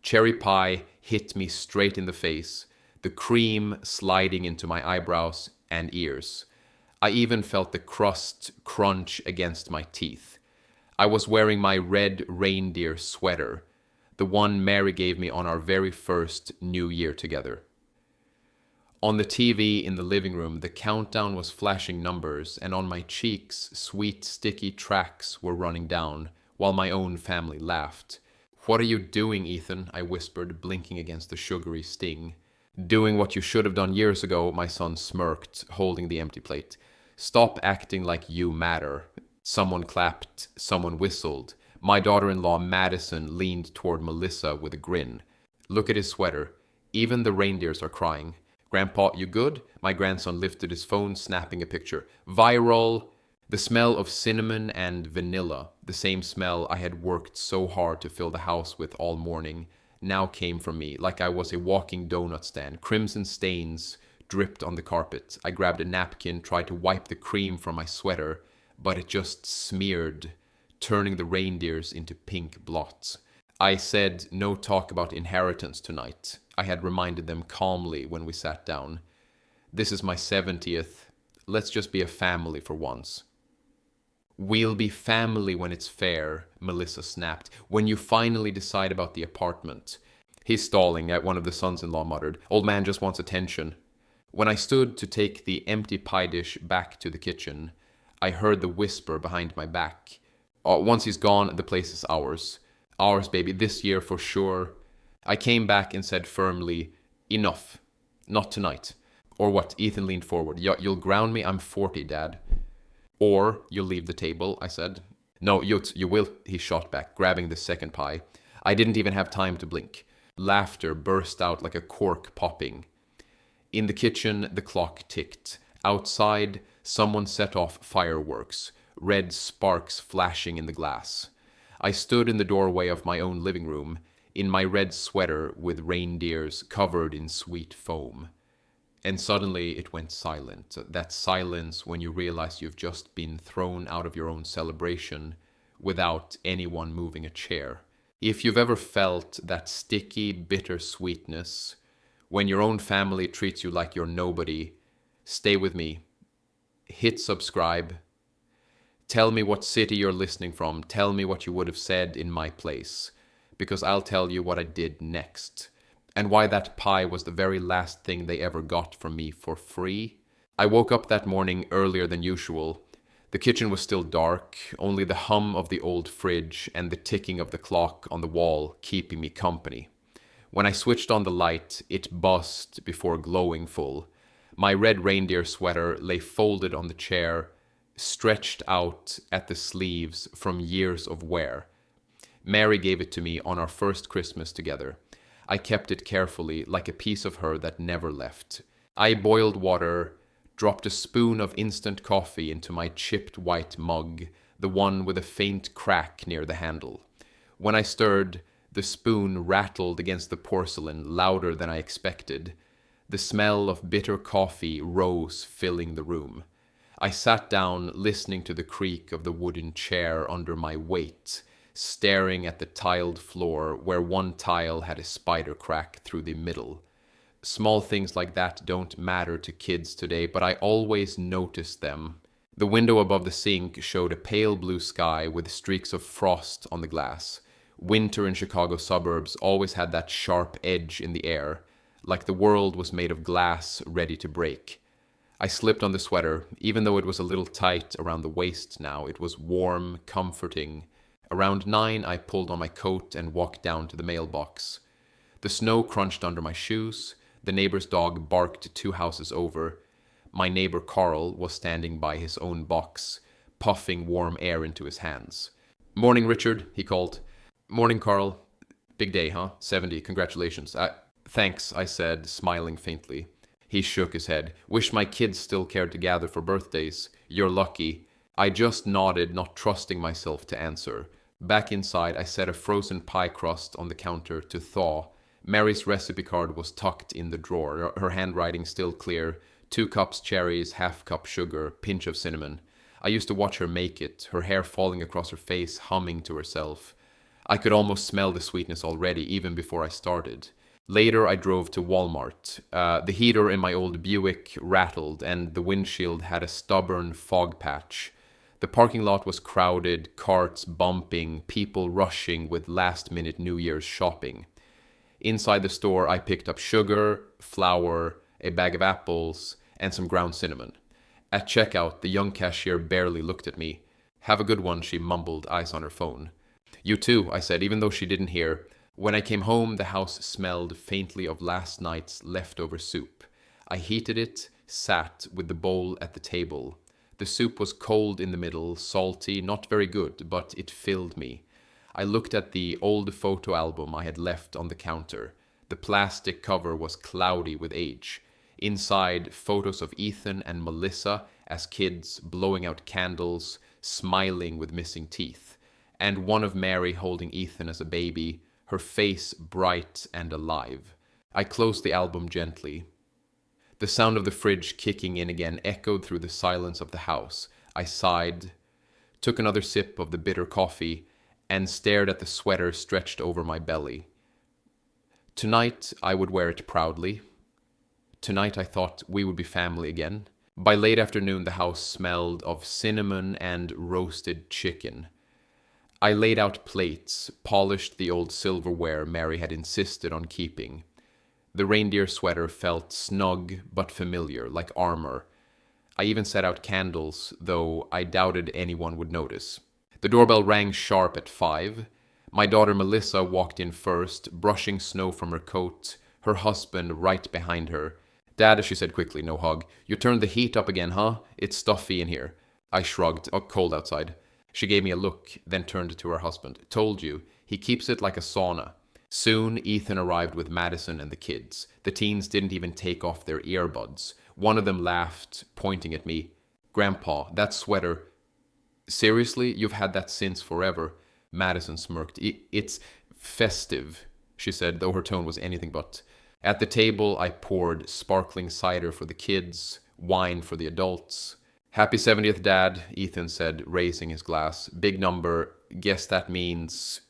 Cherry pie hit me straight in the face, the cream sliding into my eyebrows and ears. I even felt the crust crunch against my teeth. I was wearing my red reindeer sweater, the one Mary gave me on our very first New Year together. On the TV in the living room, the countdown was flashing numbers, and on my cheeks, sweet, sticky tracks were running down, while my own family laughed. "What are you doing, Ethan?" I whispered, blinking against the sugary sting. "Doing what you should have done years ago," my son smirked, holding the empty plate. "Stop acting like you matter." Someone clapped, someone whistled. My daughter-in-law, Madison, leaned toward Melissa with a grin. "Look at his sweater. Even the reindeers are crying." "Grandpa, you good?" My grandson lifted his phone, snapping a picture. "Viral!" The smell of cinnamon and vanilla, the same smell I had worked so hard to fill the house with all morning, now came from me, like I was a walking donut stand. Crimson stains dripped on the carpet. I grabbed a napkin, tried to wipe the cream from my sweater, but it just smeared, turning the reindeers into pink blots. I said no talk about inheritance tonight. I had reminded them calmly when we sat down. "This is my 70th. Let's just be a family for once." "We'll be family when it's fair," Melissa snapped. "When you finally decide about the apartment." "He's stalling," one of the sons-in-law muttered. "Old man just wants attention." When I stood to take the empty pie dish back to the kitchen, I heard the whisper behind my back. "Once he's gone, the place is ours. Ours, baby, this year for sure." I came back and said firmly, "Enough. Not tonight." "Or what?" Ethan leaned forward. "You'll ground me? I'm 40, Dad." "Or you'll leave the table," I said. "No, you will," he shot back, grabbing the second pie. I didn't even have time to blink. Laughter burst out like a cork popping. In the kitchen, the clock ticked. Outside, someone set off fireworks, red sparks flashing in the glass. I stood in the doorway of my own living room, in my red sweater with reindeers covered in sweet foam. And suddenly it went silent. That silence when you realize you've just been thrown out of your own celebration without anyone moving a chair. If you've ever felt that sticky, bitter sweetness, when your own family treats you like you're nobody, stay with me. Hit subscribe. Tell me what city you're listening from. Tell me what you would have said in my place, because I'll tell you what I did next, and why that pie was the very last thing they ever got from me for free. I woke up that morning earlier than usual. The kitchen was still dark, only the hum of the old fridge and the ticking of the clock on the wall keeping me company. When I switched on the light, it buzzed before glowing full. My red reindeer sweater lay folded on the chair, stretched out at the sleeves from years of wear. Mary gave it to me on our first Christmas together. I kept it carefully, like a piece of her that never left. I boiled water, dropped a spoon of instant coffee into my chipped white mug, the one with a faint crack near the handle. When I stirred, the spoon rattled against the porcelain louder than I expected. The smell of bitter coffee rose, filling the room. I sat down, listening to the creak of the wooden chair under my weight, staring at the tiled floor where one tile had a spider crack through the middle. Small things like that don't matter to kids today, but I always noticed them. The window above the sink showed a pale blue sky with streaks of frost on the glass. Winter in Chicago suburbs always had that sharp edge in the air, like the world was made of glass ready to break. I slipped on the sweater, even though it was a little tight around the waist now. It was warm, comforting. Around 9, I pulled on my coat and walked down to the mailbox. The snow crunched under my shoes. The neighbor's dog barked 2 houses over. My neighbor Carl was standing by his own box, puffing warm air into his hands. "Morning, Richard," he called. "Morning, Carl. Big day, huh? 70, congratulations." "Thanks," I said, smiling faintly. He shook his head. "Wish my kids still cared to gather for birthdays. You're lucky." I just nodded, not trusting myself to answer. Back inside, I set a frozen pie crust on the counter to thaw. Mary's recipe card was tucked in the drawer, her handwriting still clear. 2 cups cherries, half cup sugar, pinch of cinnamon. I used to watch her make it, her hair falling across her face, humming to herself. I could almost smell the sweetness already, even before I started. Later, I drove to Walmart. The heater in my old Buick rattled, and the windshield had a stubborn fog patch. The parking lot was crowded, carts bumping, people rushing with last minute New Year's shopping. Inside the store, I picked up sugar, flour, a bag of apples, and some ground cinnamon. At checkout, the young cashier barely looked at me. Have a good one, she mumbled, eyes on her phone. You too, I said, even though she didn't hear. When I came home, the house smelled faintly of last night's leftover soup. I heated it, sat with the bowl at the table. The soup was cold in the middle, salty, not very good, but it filled me. I looked at the old photo album I had left on the counter. The plastic cover was cloudy with age. Inside, photos of Ethan and Melissa as kids blowing out candles, smiling with missing teeth, and one of Mary holding Ethan as a baby, her face bright and alive. I closed the album gently. The sound of the fridge kicking in again echoed through the silence of the house. I sighed, took another sip of the bitter coffee, and stared at the sweater stretched over my belly. Tonight I would wear it proudly. Tonight I thought we would be family again. By late afternoon the house smelled of cinnamon and roasted chicken. I laid out plates, polished the old silverware Mary had insisted on keeping. The reindeer sweater felt snug but familiar, like armor. I even set out candles, though I doubted anyone would notice. The doorbell rang sharp at 5. My daughter Melissa walked in first, brushing snow from her coat, her husband right behind her. Dad, she said quickly, no hug. You turned the heat up again, huh? It's stuffy in here. I shrugged. Oh, cold outside. She gave me a look, then turned to her husband. Told you. He keeps it like a sauna. Soon, Ethan arrived with Madison and the kids. The teens didn't even take off their earbuds. One of them laughed, pointing at me. Grandpa, that sweater... Seriously? You've had that since forever. Madison smirked. It's festive, she said, though her tone was anything but. At the table, I poured sparkling cider for the kids, wine for the adults. Happy 70th, Dad, Ethan said, raising his glass. Big number. Guess that means...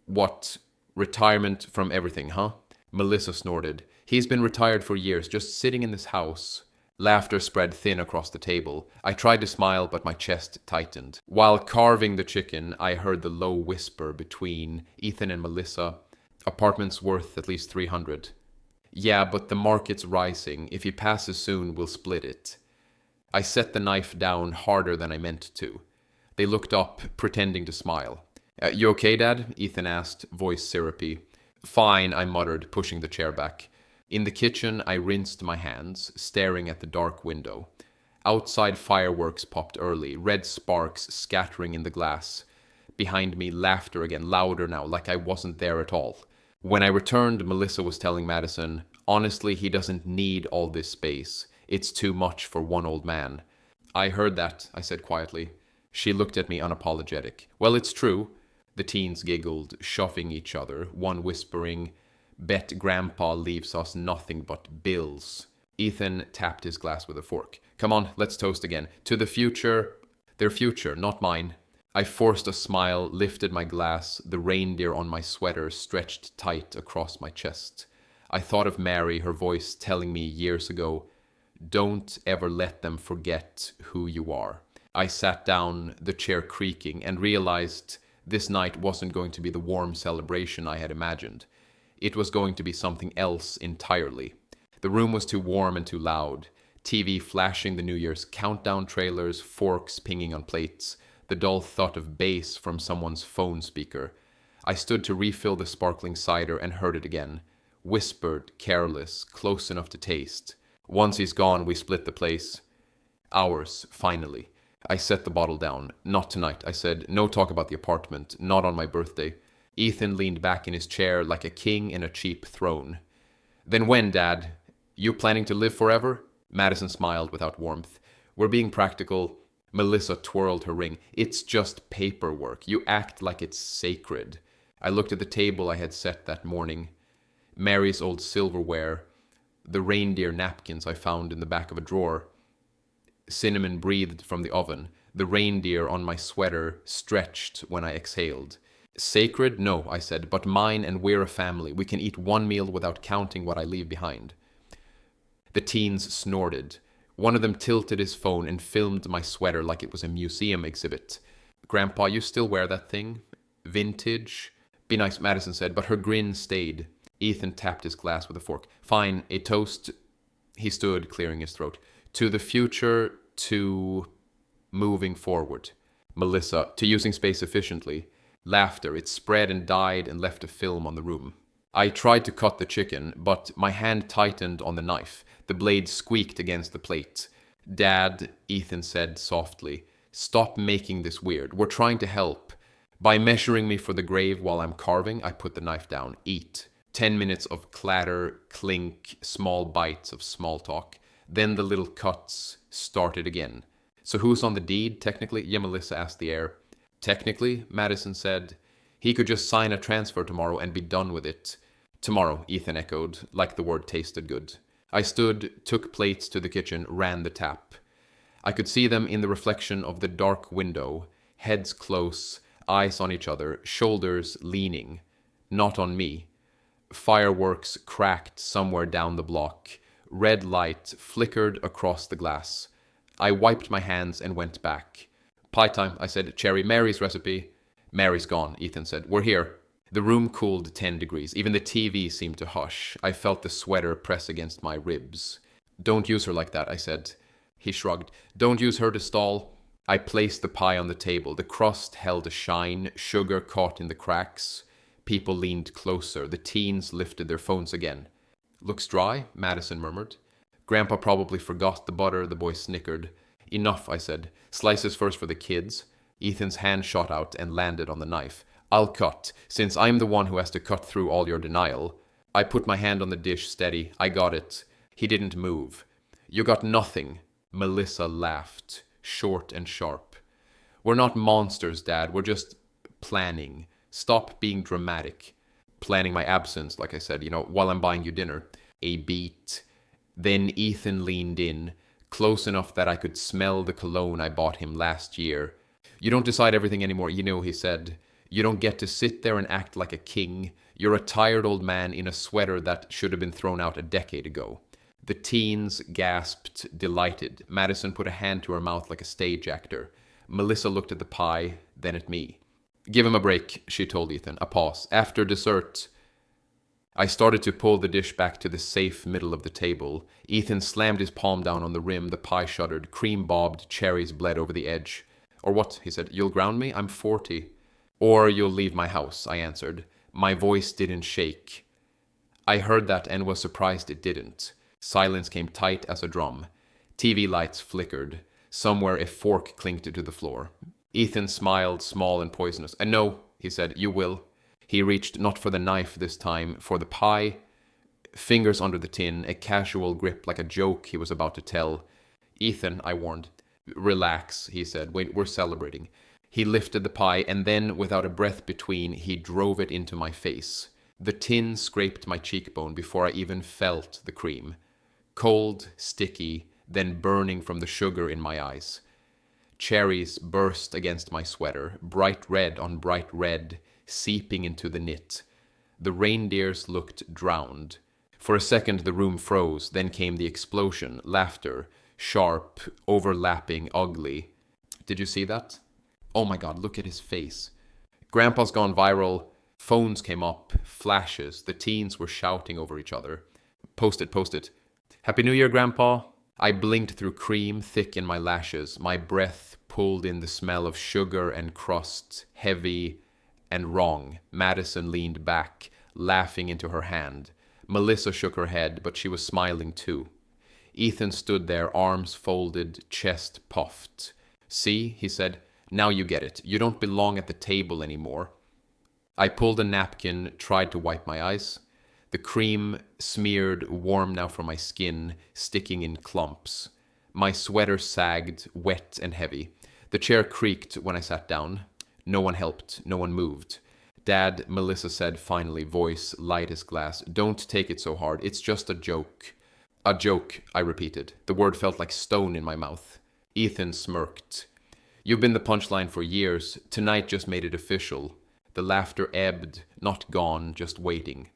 What? Retirement from everything, huh? Melissa snorted. He's been retired for years, just sitting in this house. Laughter spread thin across the table. I tried to smile, but my chest tightened. While carving the chicken, I heard the low whisper between Ethan and Melissa. Apartment's worth at least 300. Yeah, but the market's rising. If he passes soon, we'll split it. I set the knife down harder than I meant to. They looked up, pretending to smile. You okay, Dad? Ethan asked, voice syrupy. Fine, I muttered, pushing the chair back. In the kitchen, I rinsed my hands, staring at the dark window. Outside, fireworks popped early, red sparks scattering in the glass. Behind me, laughter again, louder now, like I wasn't there at all. When I returned, Melissa was telling Madison, honestly, he doesn't need all this space. It's too much for one old man. I heard that, I said quietly. She looked at me unapologetic. Well, it's true. The teens giggled, shoving each other, one whispering, Bet Grandpa leaves us nothing but bills. Ethan tapped his glass with a fork. Come on, let's toast again. To the future. Their future, not mine. I forced a smile, lifted my glass, the reindeer on my sweater stretched tight across my chest. I thought of Mary, her voice telling me years ago, don't ever let them forget who you are. I sat down, the chair creaking, and realized this night wasn't going to be the warm celebration I had imagined. It was going to be something else entirely. The room was too warm and too loud. TV flashing the New Year's countdown trailers, forks pinging on plates, the dull thud of bass from someone's phone speaker. I stood to refill the sparkling cider and heard it again. Whispered, careless, close enough to taste. Once he's gone, we split the place. Ours, finally. I set the bottle down. Not tonight, I said. No talk about the apartment. Not on my birthday. Ethan leaned back in his chair like a king in a cheap throne. Then when, Dad? You planning to live forever? Madison smiled without warmth. We're being practical. Melissa twirled her ring. It's just paperwork. You act like it's sacred. I looked at the table I had set that morning. Mary's old silverware. The reindeer napkins I found in the back of a drawer. Cinnamon breathed from the oven. The reindeer on my sweater stretched when I exhaled. Sacred? No, I said, but mine, and we're a family. We can eat one meal without counting what I leave behind. The teens snorted. One of them tilted his phone and filmed my sweater like it was a museum exhibit. Grandpa, you still wear that thing? Vintage? Be nice, Madison said, but her grin stayed. Ethan tapped his glass with a fork. Fine, a toast. He stood, clearing his throat. To the future, to moving forward. Melissa, to using space efficiently. Laughter, it spread and died and left a film on the room. I tried to cut the chicken, but my hand tightened on the knife. The blade squeaked against the plate. Dad, Ethan said softly, stop making this weird. We're trying to help. By measuring me for the grave while I'm carving, I put the knife down. Eat. 10 minutes of clatter, clink, small bites of small talk. Then the little cuts started again. So who's on the deed, technically? Yeah, Melissa asked the heir. Technically, Madison said. He could just sign a transfer tomorrow and be done with it. Tomorrow, Ethan echoed, like the word tasted good. I stood, took plates to the kitchen, ran the tap. I could see them in the reflection of the dark window, heads close, eyes on each other, shoulders leaning. Not on me. Fireworks cracked somewhere down the block. Red light flickered across the glass. I wiped my hands and went back. Pie time, I said. Cherry Mary's recipe. Mary's gone, Ethan said. We're here. The room cooled 10 degrees. Even the TV seemed to hush. I felt the sweater press against my ribs. Don't use her like that, I said. He shrugged. Don't use her to stall. I placed the pie on the table. The crust held a shine, sugar caught in the cracks. People leaned closer. The teens lifted their phones again. Looks dry, Madison murmured. Grandpa probably forgot the butter, the boy snickered. Enough, I said. Slices first for the kids. Ethan's hand shot out and landed on the knife. I'll cut, since I'm the one who has to cut through all your denial. I put my hand on the dish steady. I got it. He didn't move. You got nothing. Melissa laughed, short and sharp. We're not monsters, Dad. We're just planning. Stop being dramatic. Planning my absence, like I said, while I'm buying you dinner. A beat. Then Ethan leaned in, close enough that I could smell the cologne I bought him last year. You don't decide everything anymore, he said. You don't get to sit there and act like a king. You're a tired old man in a sweater that should have been thrown out a decade ago. The teens gasped, delighted. Madison put a hand to her mouth like a stage actor. Melissa looked at the pie, then at me. Give him a break, she told Ethan. A pause. After dessert. I started to pull the dish back to the safe middle of the table. Ethan slammed his palm down on the rim. The pie shuddered. Cream bobbed. Cherries bled over the edge. Or what? He said. You'll ground me? I'm 40. Or you'll leave my house, I answered. My voice didn't shake. I heard that and was surprised it didn't. Silence came tight as a drum. TV lights flickered. Somewhere a fork clinked to the floor. Ethan smiled, small and poisonous. No, he said, you will. He reached not for the knife this time, for the pie. Fingers under the tin, a casual grip like a joke he was about to tell. Ethan, I warned. Relax, he said. Wait, we're celebrating. He lifted the pie, and then, without a breath between, he drove it into my face. The tin scraped my cheekbone before I even felt the cream. Cold, sticky, then burning from the sugar in my eyes. Cherries burst against my sweater, bright red on bright red, seeping into the knit. The reindeers looked drowned. For a second the room froze, then came the explosion, laughter, sharp, overlapping, ugly. Did you see that? Oh my God, look at his face. Grandpa's gone viral. Phones came up, flashes. The teens were shouting over each other. Post it, post it. Happy New Year, Grandpa. I blinked through cream thick in my lashes. My breath pulled in the smell of sugar and crust, heavy and wrong. Madison leaned back, laughing into her hand. Melissa shook her head, but she was smiling too. Ethan stood there, arms folded, chest puffed. See, he said, now you get it. You don't belong at the table anymore. I pulled a napkin, tried to wipe my eyes. The cream smeared, warm now from my skin, sticking in clumps. My sweater sagged, wet and heavy. The chair creaked when I sat down. No one helped. No one moved. Dad, Melissa said finally, voice light as glass, don't take it so hard. It's just a joke. A joke, I repeated. The word felt like stone in my mouth. Ethan smirked. You've been the punchline for years. Tonight just made it official. The laughter ebbed, not gone, just waiting.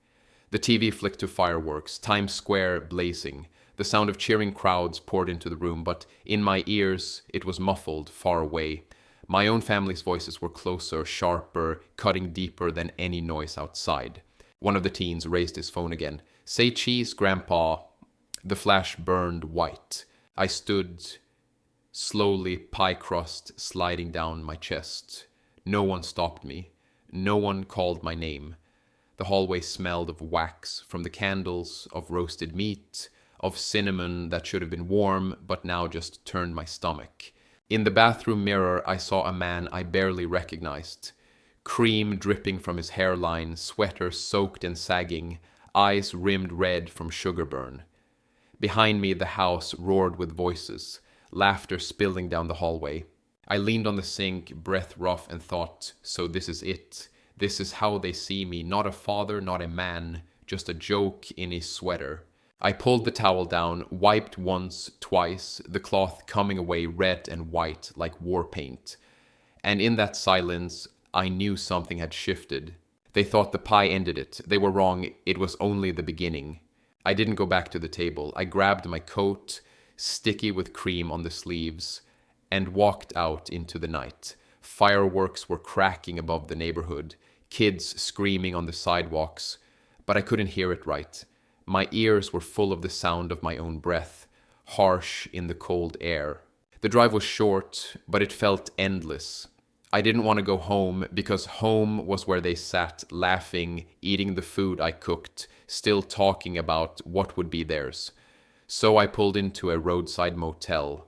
The TV flicked to fireworks, Times Square blazing. The sound of cheering crowds poured into the room, but in my ears it was muffled, far away. My own family's voices were closer, sharper, cutting deeper than any noise outside. One of the teens raised his phone again. "Say cheese, Grandpa." The flash burned white. I stood, slowly, pie crust sliding down my chest. No one stopped me. No one called my name. The hallway smelled of wax from the candles, of roasted meat, of cinnamon that should have been warm but now just turned my stomach. In the bathroom mirror, I saw a man I barely recognized. Cream dripping from his hairline, sweater soaked and sagging, eyes rimmed red from sugar burn. Behind me, the house roared with voices, laughter spilling down the hallway. I leaned on the sink, breath rough, and thought, so this is it. This is how they see me, not a father, not a man, just a joke in his sweater. I pulled the towel down, wiped once, twice, the cloth coming away red and white like war paint. And in that silence, I knew something had shifted. They thought the pie ended it. They were wrong. It was only the beginning. I didn't go back to the table. I grabbed my coat, sticky with cream on the sleeves, and walked out into the night. Fireworks were cracking above the neighborhood, kids screaming on the sidewalks, but I couldn't hear it right. My ears were full of the sound of my own breath, harsh in the cold air. The drive was short, but it felt endless. I didn't want to go home because home was where they sat, laughing, eating the food I cooked, still talking about what would be theirs. So I pulled into a roadside motel.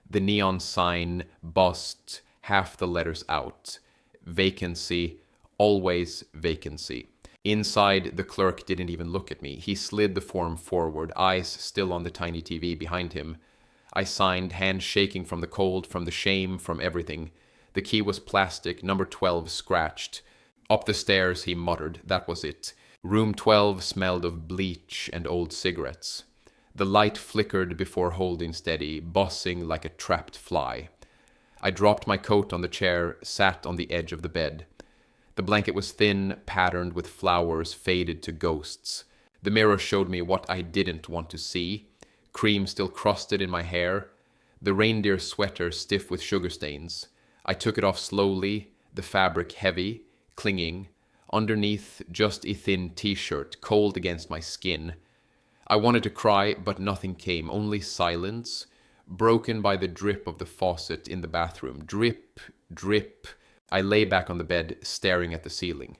The neon sign buzzed, half the letters out. Vacancy, always vacancy. Inside, the clerk didn't even look at me. He slid the form forward, eyes still on the tiny TV behind him. I signed, hands shaking from the cold, from the shame, from everything. The key was plastic, number 12 scratched. Up the stairs, he muttered. That was it. Room 12 smelled of bleach and old cigarettes. The light flickered before holding steady, buzzing like a trapped fly. I dropped my coat on the chair, sat on the edge of the bed. The blanket was thin, patterned with flowers faded to ghosts. The mirror showed me what I didn't want to see. Cream still crusted in my hair. The reindeer sweater stiff with sugar stains. I took it off slowly, the fabric heavy, clinging. Underneath, just a thin t-shirt, cold against my skin. I wanted to cry, but nothing came, only silence, broken by the drip of the faucet in the bathroom. Drip, drip. I lay back on the bed, staring at the ceiling.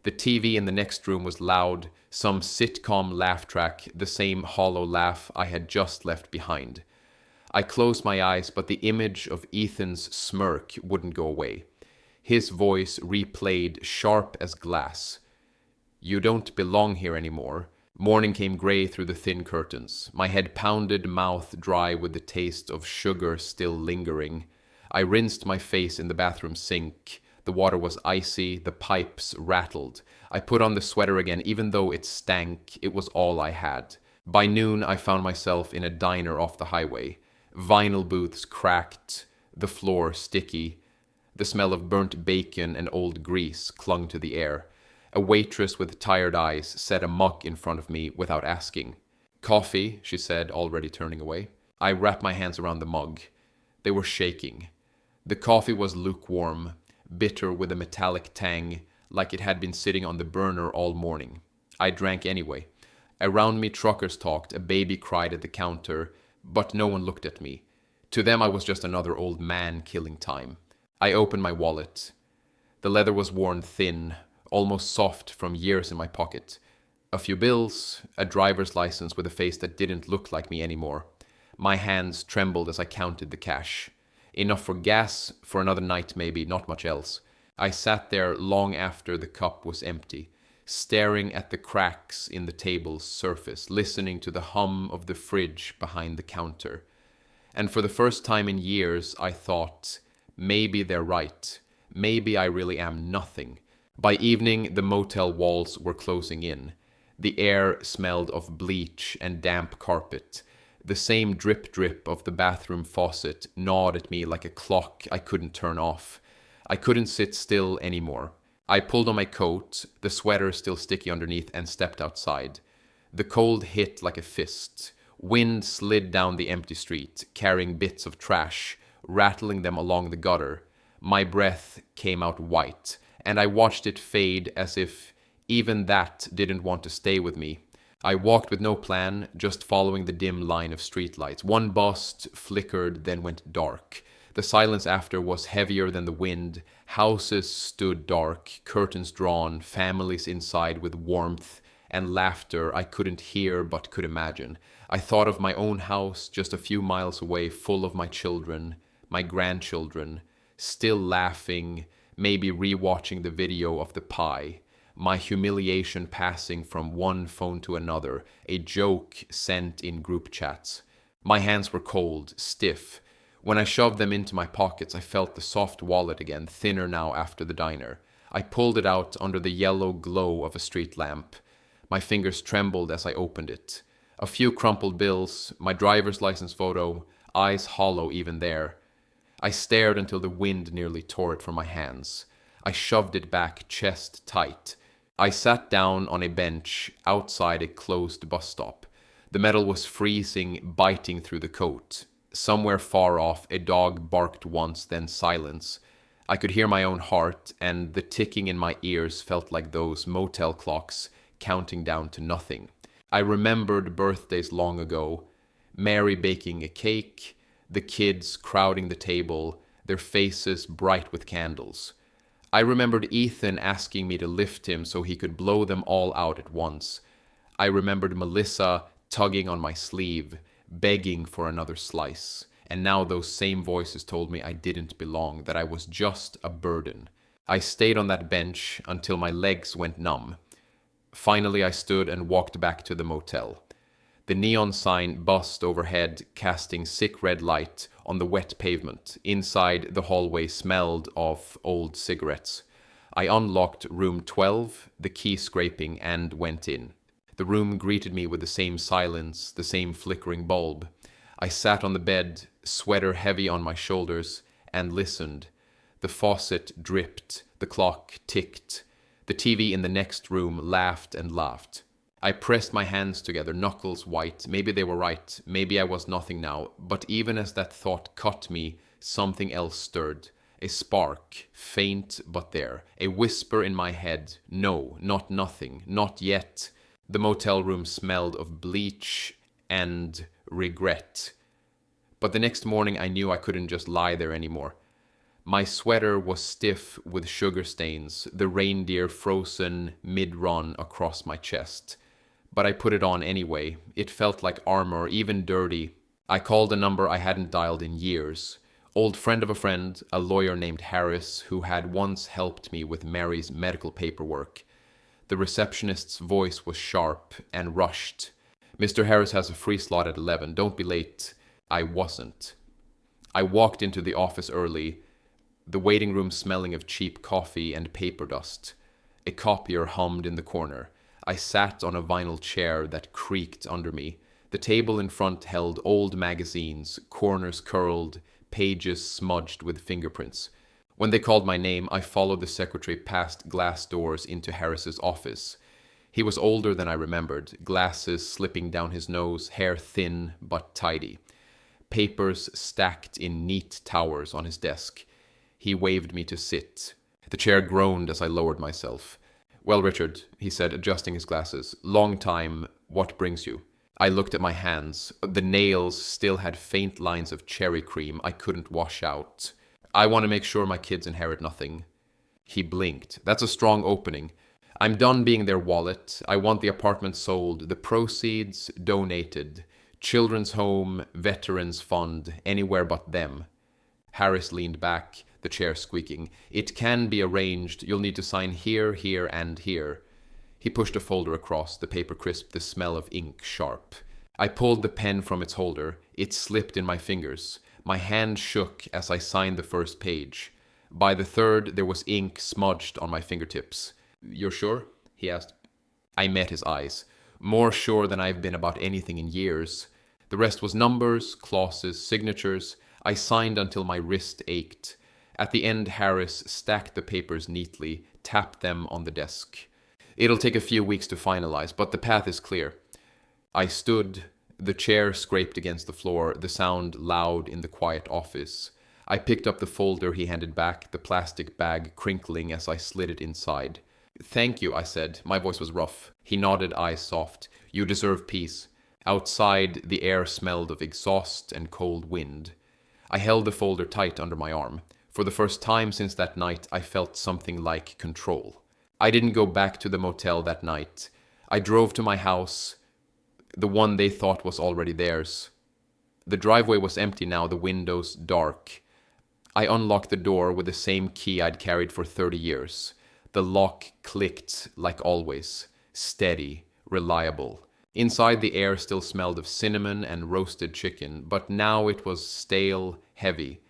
The TV in the next room was loud, some sitcom laugh track, the same hollow laugh I had just left behind. I closed my eyes, but the image of Ethan's smirk wouldn't go away. His voice replayed, sharp as glass. "You don't belong here anymore." Morning came gray through the thin curtains. My head pounded, mouth dry with the taste of sugar still lingering. I rinsed my face in the bathroom sink. The water was icy, the pipes rattled. I put on the sweater again, even though it stank. It was all I had. By noon, I found myself in a diner off the highway. Vinyl booths cracked, the floor sticky. The smell of burnt bacon and old grease clung to the air. A waitress with tired eyes set a mug in front of me without asking. "Coffee," she said, already turning away. I wrapped my hands around the mug. They were shaking. The coffee was lukewarm, bitter with a metallic tang, like it had been sitting on the burner all morning. I drank anyway. Around me, truckers talked, a baby cried at the counter, but no one looked at me. To them, I was just another old man killing time. I opened my wallet. The leather was worn thin, almost soft from years in my pocket. A few bills, a driver's license with a face that didn't look like me anymore. My hands trembled as I counted the cash. Enough for gas, for another night maybe, not much else. I sat there long after the cup was empty, staring at the cracks in the table's surface, listening to the hum of the fridge behind the counter. And for the first time in years, I thought, maybe they're right. Maybe I really am nothing. By evening, the motel walls were closing in. The air smelled of bleach and damp carpet. The same drip-drip of the bathroom faucet gnawed at me like a clock I couldn't turn off. I couldn't sit still anymore. I pulled on my coat, the sweater still sticky underneath, and stepped outside. The cold hit like a fist. Wind slid down the empty street, carrying bits of trash, rattling them along the gutter. My breath came out white, and I watched it fade as if even that didn't want to stay with me. I walked with no plan, just following the dim line of streetlights. One burst flickered, then went dark. The silence after was heavier than the wind. Houses stood dark, curtains drawn, families inside with warmth and laughter I couldn't hear but could imagine. I thought of my own house just a few miles away, full of my children, my grandchildren, still laughing, maybe rewatching the video of the pie. My humiliation passing from one phone to another, a joke sent in group chats. My hands were cold, stiff. When I shoved them into my pockets, I felt the soft wallet again, thinner now after the diner. I pulled it out under the yellow glow of a street lamp. My fingers trembled as I opened it. A few crumpled bills, my driver's license photo, eyes hollow even there. I stared until the wind nearly tore it from my hands. I shoved it back, chest tight. I sat down on a bench outside a closed bus stop. The metal was freezing, biting through the coat. Somewhere far off, a dog barked once, then silence. I could hear my own heart, and the ticking in my ears felt like those motel clocks counting down to nothing. I remembered birthdays long ago, Mary baking a cake, the kids crowding the table, their faces bright with candles. I remembered Ethan asking me to lift him so he could blow them all out at once. I remembered Melissa tugging on my sleeve, begging for another slice. And now those same voices told me I didn't belong, that I was just a burden. I stayed on that bench until my legs went numb. Finally, I stood and walked back to the motel. The neon sign buzzed overhead, casting sick red light on the wet pavement. Inside, the hallway smelled of old cigarettes. I unlocked room 12, the key scraping, and went in. The room greeted me with the same silence, the same flickering bulb. I sat on the bed, sweater heavy on my shoulders, and listened. The faucet dripped, the clock ticked. The TV in the next room laughed and laughed. I pressed my hands together, knuckles white. Maybe they were right, maybe I was nothing now. But even as that thought cut me, something else stirred. A spark, faint but there. A whisper in my head, no, not nothing, not yet. The motel room smelled of bleach and regret. But the next morning I knew I couldn't just lie there anymore. My sweater was stiff with sugar stains, the reindeer frozen mid-run across my chest. But I put it on anyway. It felt like armor, even dirty. I called a number I hadn't dialed in years. Old friend of a friend, a lawyer named Harris, who had once helped me with Mary's medical paperwork. The receptionist's voice was sharp and rushed. "Mr. Harris has a free slot at 11. Don't be late." I wasn't. I walked into the office early, the waiting room smelling of cheap coffee and paper dust. A copier hummed in the corner. I sat on a vinyl chair that creaked under me. The table in front held old magazines, corners curled, pages smudged with fingerprints. When they called my name, I followed the secretary past glass doors into Harris's office. He was older than I remembered, glasses slipping down his nose, hair thin but tidy. Papers stacked in neat towers on his desk. He waved me to sit. The chair groaned as I lowered myself. "Well, Richard," he said, adjusting his glasses. "Long time. What brings you?" I looked at my hands. The nails still had faint lines of cherry cream I couldn't wash out. "I want to make sure my kids inherit nothing." He blinked. "That's a strong opening. I'm done being their wallet. I want the apartment sold, the proceeds donated. Children's home, veterans fund, anywhere but them." Harris leaned back, the chair squeaking. "It can be arranged. You'll need to sign here, here, and here." He pushed a folder across, the paper crisp, the smell of ink sharp. I pulled the pen from its holder. It slipped in my fingers. My hand shook as I signed the first page. By the third, there was ink smudged on my fingertips. "You're sure?" he asked. I met his eyes. More sure than I've been about anything in years. The rest was numbers, clauses, signatures. I signed until my wrist ached. At the end, Harris stacked the papers neatly, tapped them on the desk. It'll take a few weeks to finalize, but the path is clear. I stood, the chair scraped against the floor, the sound loud in the quiet office. I picked up the folder he handed back, the plastic bag crinkling as I slid it inside. "Thank you," I said. My voice was rough. He nodded, eyes soft. "You deserve peace." Outside, the air smelled of exhaust and cold wind. I held the folder tight under my arm. For the first time since that night, I felt something like control. I didn't go back to the motel that night. I drove to my house, the one they thought was already theirs. The driveway was empty now, the windows dark. I unlocked the door with the same key I'd carried for 30 years. The lock clicked like always, steady, reliable. Inside, the air still smelled of cinnamon and roasted chicken, but now it was stale, heavy.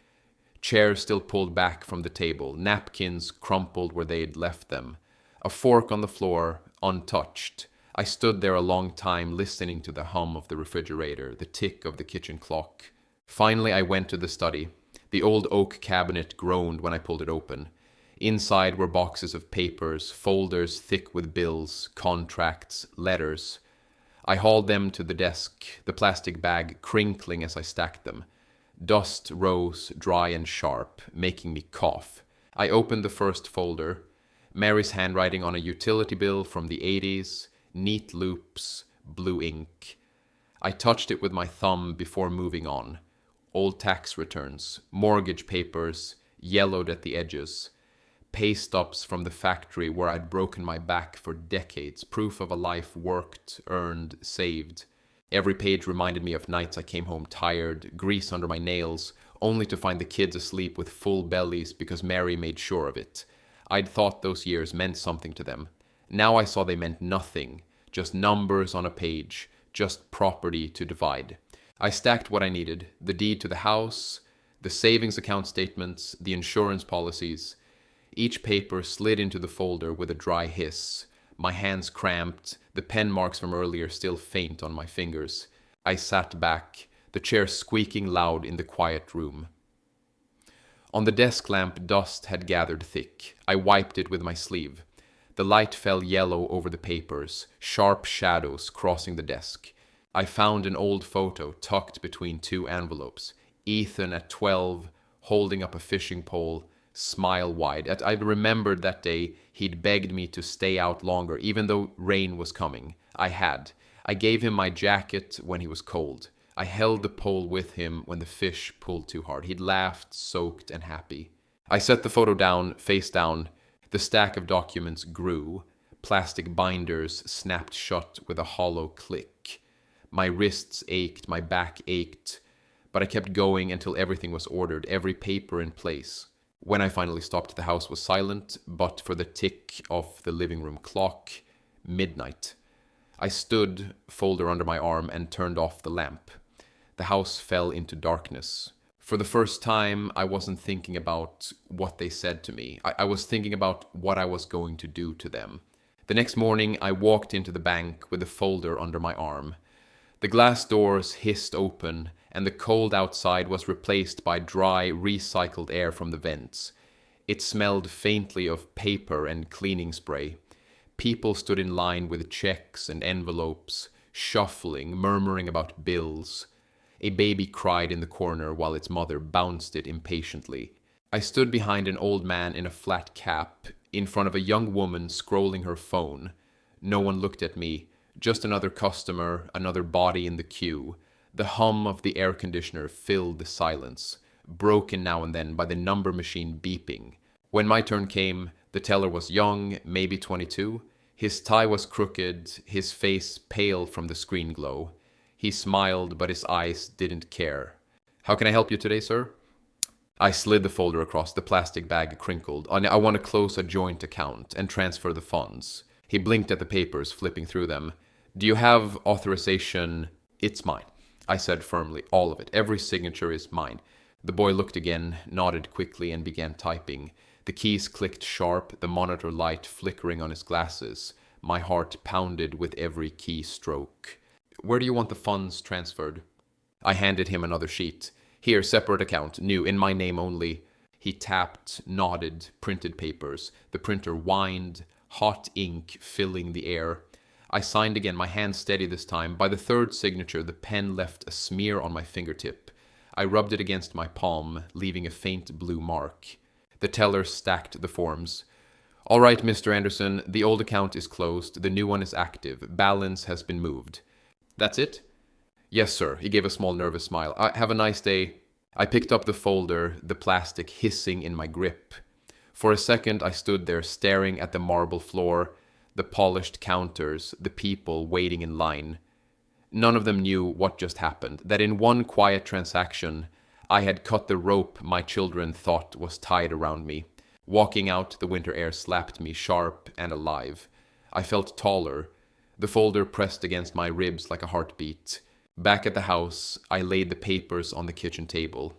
Chairs still pulled back from the table, napkins crumpled where they'd left them. A fork on the floor, untouched. I stood there a long time listening to the hum of the refrigerator, the tick of the kitchen clock. Finally, I went to the study. The old oak cabinet groaned when I pulled it open. Inside were boxes of papers, folders thick with bills, contracts, letters. I hauled them to the desk, the plastic bag crinkling as I stacked them. Dust rose, dry and sharp, making me cough. I opened the first folder. Mary's handwriting on a utility bill from the 80s, neat loops, blue ink. I touched it with my thumb before moving on. Old tax returns, mortgage papers, yellowed at the edges. Pay stubs from the factory where I'd broken my back for decades, proof of a life worked, earned, saved. Every page reminded me of nights I came home tired, grease under my nails, only to find the kids asleep with full bellies because Mary made sure of it. I'd thought those years meant something to them. Now I saw they meant nothing, just numbers on a page, just property to divide. I stacked what I needed, the deed to the house, the savings account statements, the insurance policies. Each paper slid into the folder with a dry hiss. My hands cramped, the pen marks from earlier still faint on my fingers. I sat back, the chair squeaking loud in the quiet room. On the desk lamp, dust had gathered thick. I wiped it with my sleeve. The light fell yellow over the papers, sharp shadows crossing the desk. I found an old photo tucked between two envelopes. Ethan at 12, holding up a fishing pole, smile wide. I remembered that day he'd begged me to stay out longer, even though rain was coming. I had. I gave him my jacket when he was cold. I held the pole with him when the fish pulled too hard. He'd laughed, soaked, and happy. I set the photo down, face down. The stack of documents grew. Plastic binders snapped shut with a hollow click. My wrists ached, my back ached, but I kept going until everything was ordered, every paper in place. When I finally stopped, the house was silent, but for the tick of the living room clock, midnight. I stood, folder under my arm, and turned off the lamp. The house fell into darkness. For the first time, I wasn't thinking about what they said to me. I was thinking about what I was going to do to them. The next morning, I walked into the bank with the folder under my arm. The glass doors hissed open, and the cold outside was replaced by dry, recycled air from the vents. It smelled faintly of paper and cleaning spray. People stood in line with checks and envelopes, shuffling, murmuring about bills. A baby cried in the corner while its mother bounced it impatiently. I stood behind an old man in a flat cap, in front of a young woman scrolling her phone. No one looked at me, just another customer, another body in the queue. The hum of the air conditioner filled the silence, broken now and then by the number machine beeping. When my turn came, the teller was young, maybe 22. His tie was crooked, his face pale from the screen glow. He smiled, but his eyes didn't care. "How can I help you today, sir?" I slid the folder across, the plastic bag crinkled. "I want to close a joint account and transfer the funds." He blinked at the papers, flipping through them. "Do you have authorization?" "It's mine," I said firmly. "All of it. Every signature is mine." The boy looked again, nodded quickly, and began typing. The keys clicked sharp, the monitor light flickering on his glasses. My heart pounded with every key stroke. "Where do you want the funds transferred?" I handed him another sheet. "Here, separate account, new, in my name only." He tapped, nodded, printed papers. The printer whined, hot ink filling the air. I signed again, my hand steady this time. By the third signature, the pen left a smear on my fingertip. I rubbed it against my palm, leaving a faint blue mark. The teller stacked the forms. All right, Mr. Anderson, the old account is closed. The new one is active. Balance has been moved. That's it? Yes, sir. He gave a small nervous smile. Have a nice day. I picked up the folder, the plastic hissing in my grip. For a second, I stood there staring at the marble floor, the polished counters, the people waiting in line. None of them knew what just happened, that in one quiet transaction, I had cut the rope my children thought was tied around me. Walking out, the winter air slapped me sharp and alive. I felt taller. The folder pressed against my ribs like a heartbeat. Back at the house, I laid the papers on the kitchen table.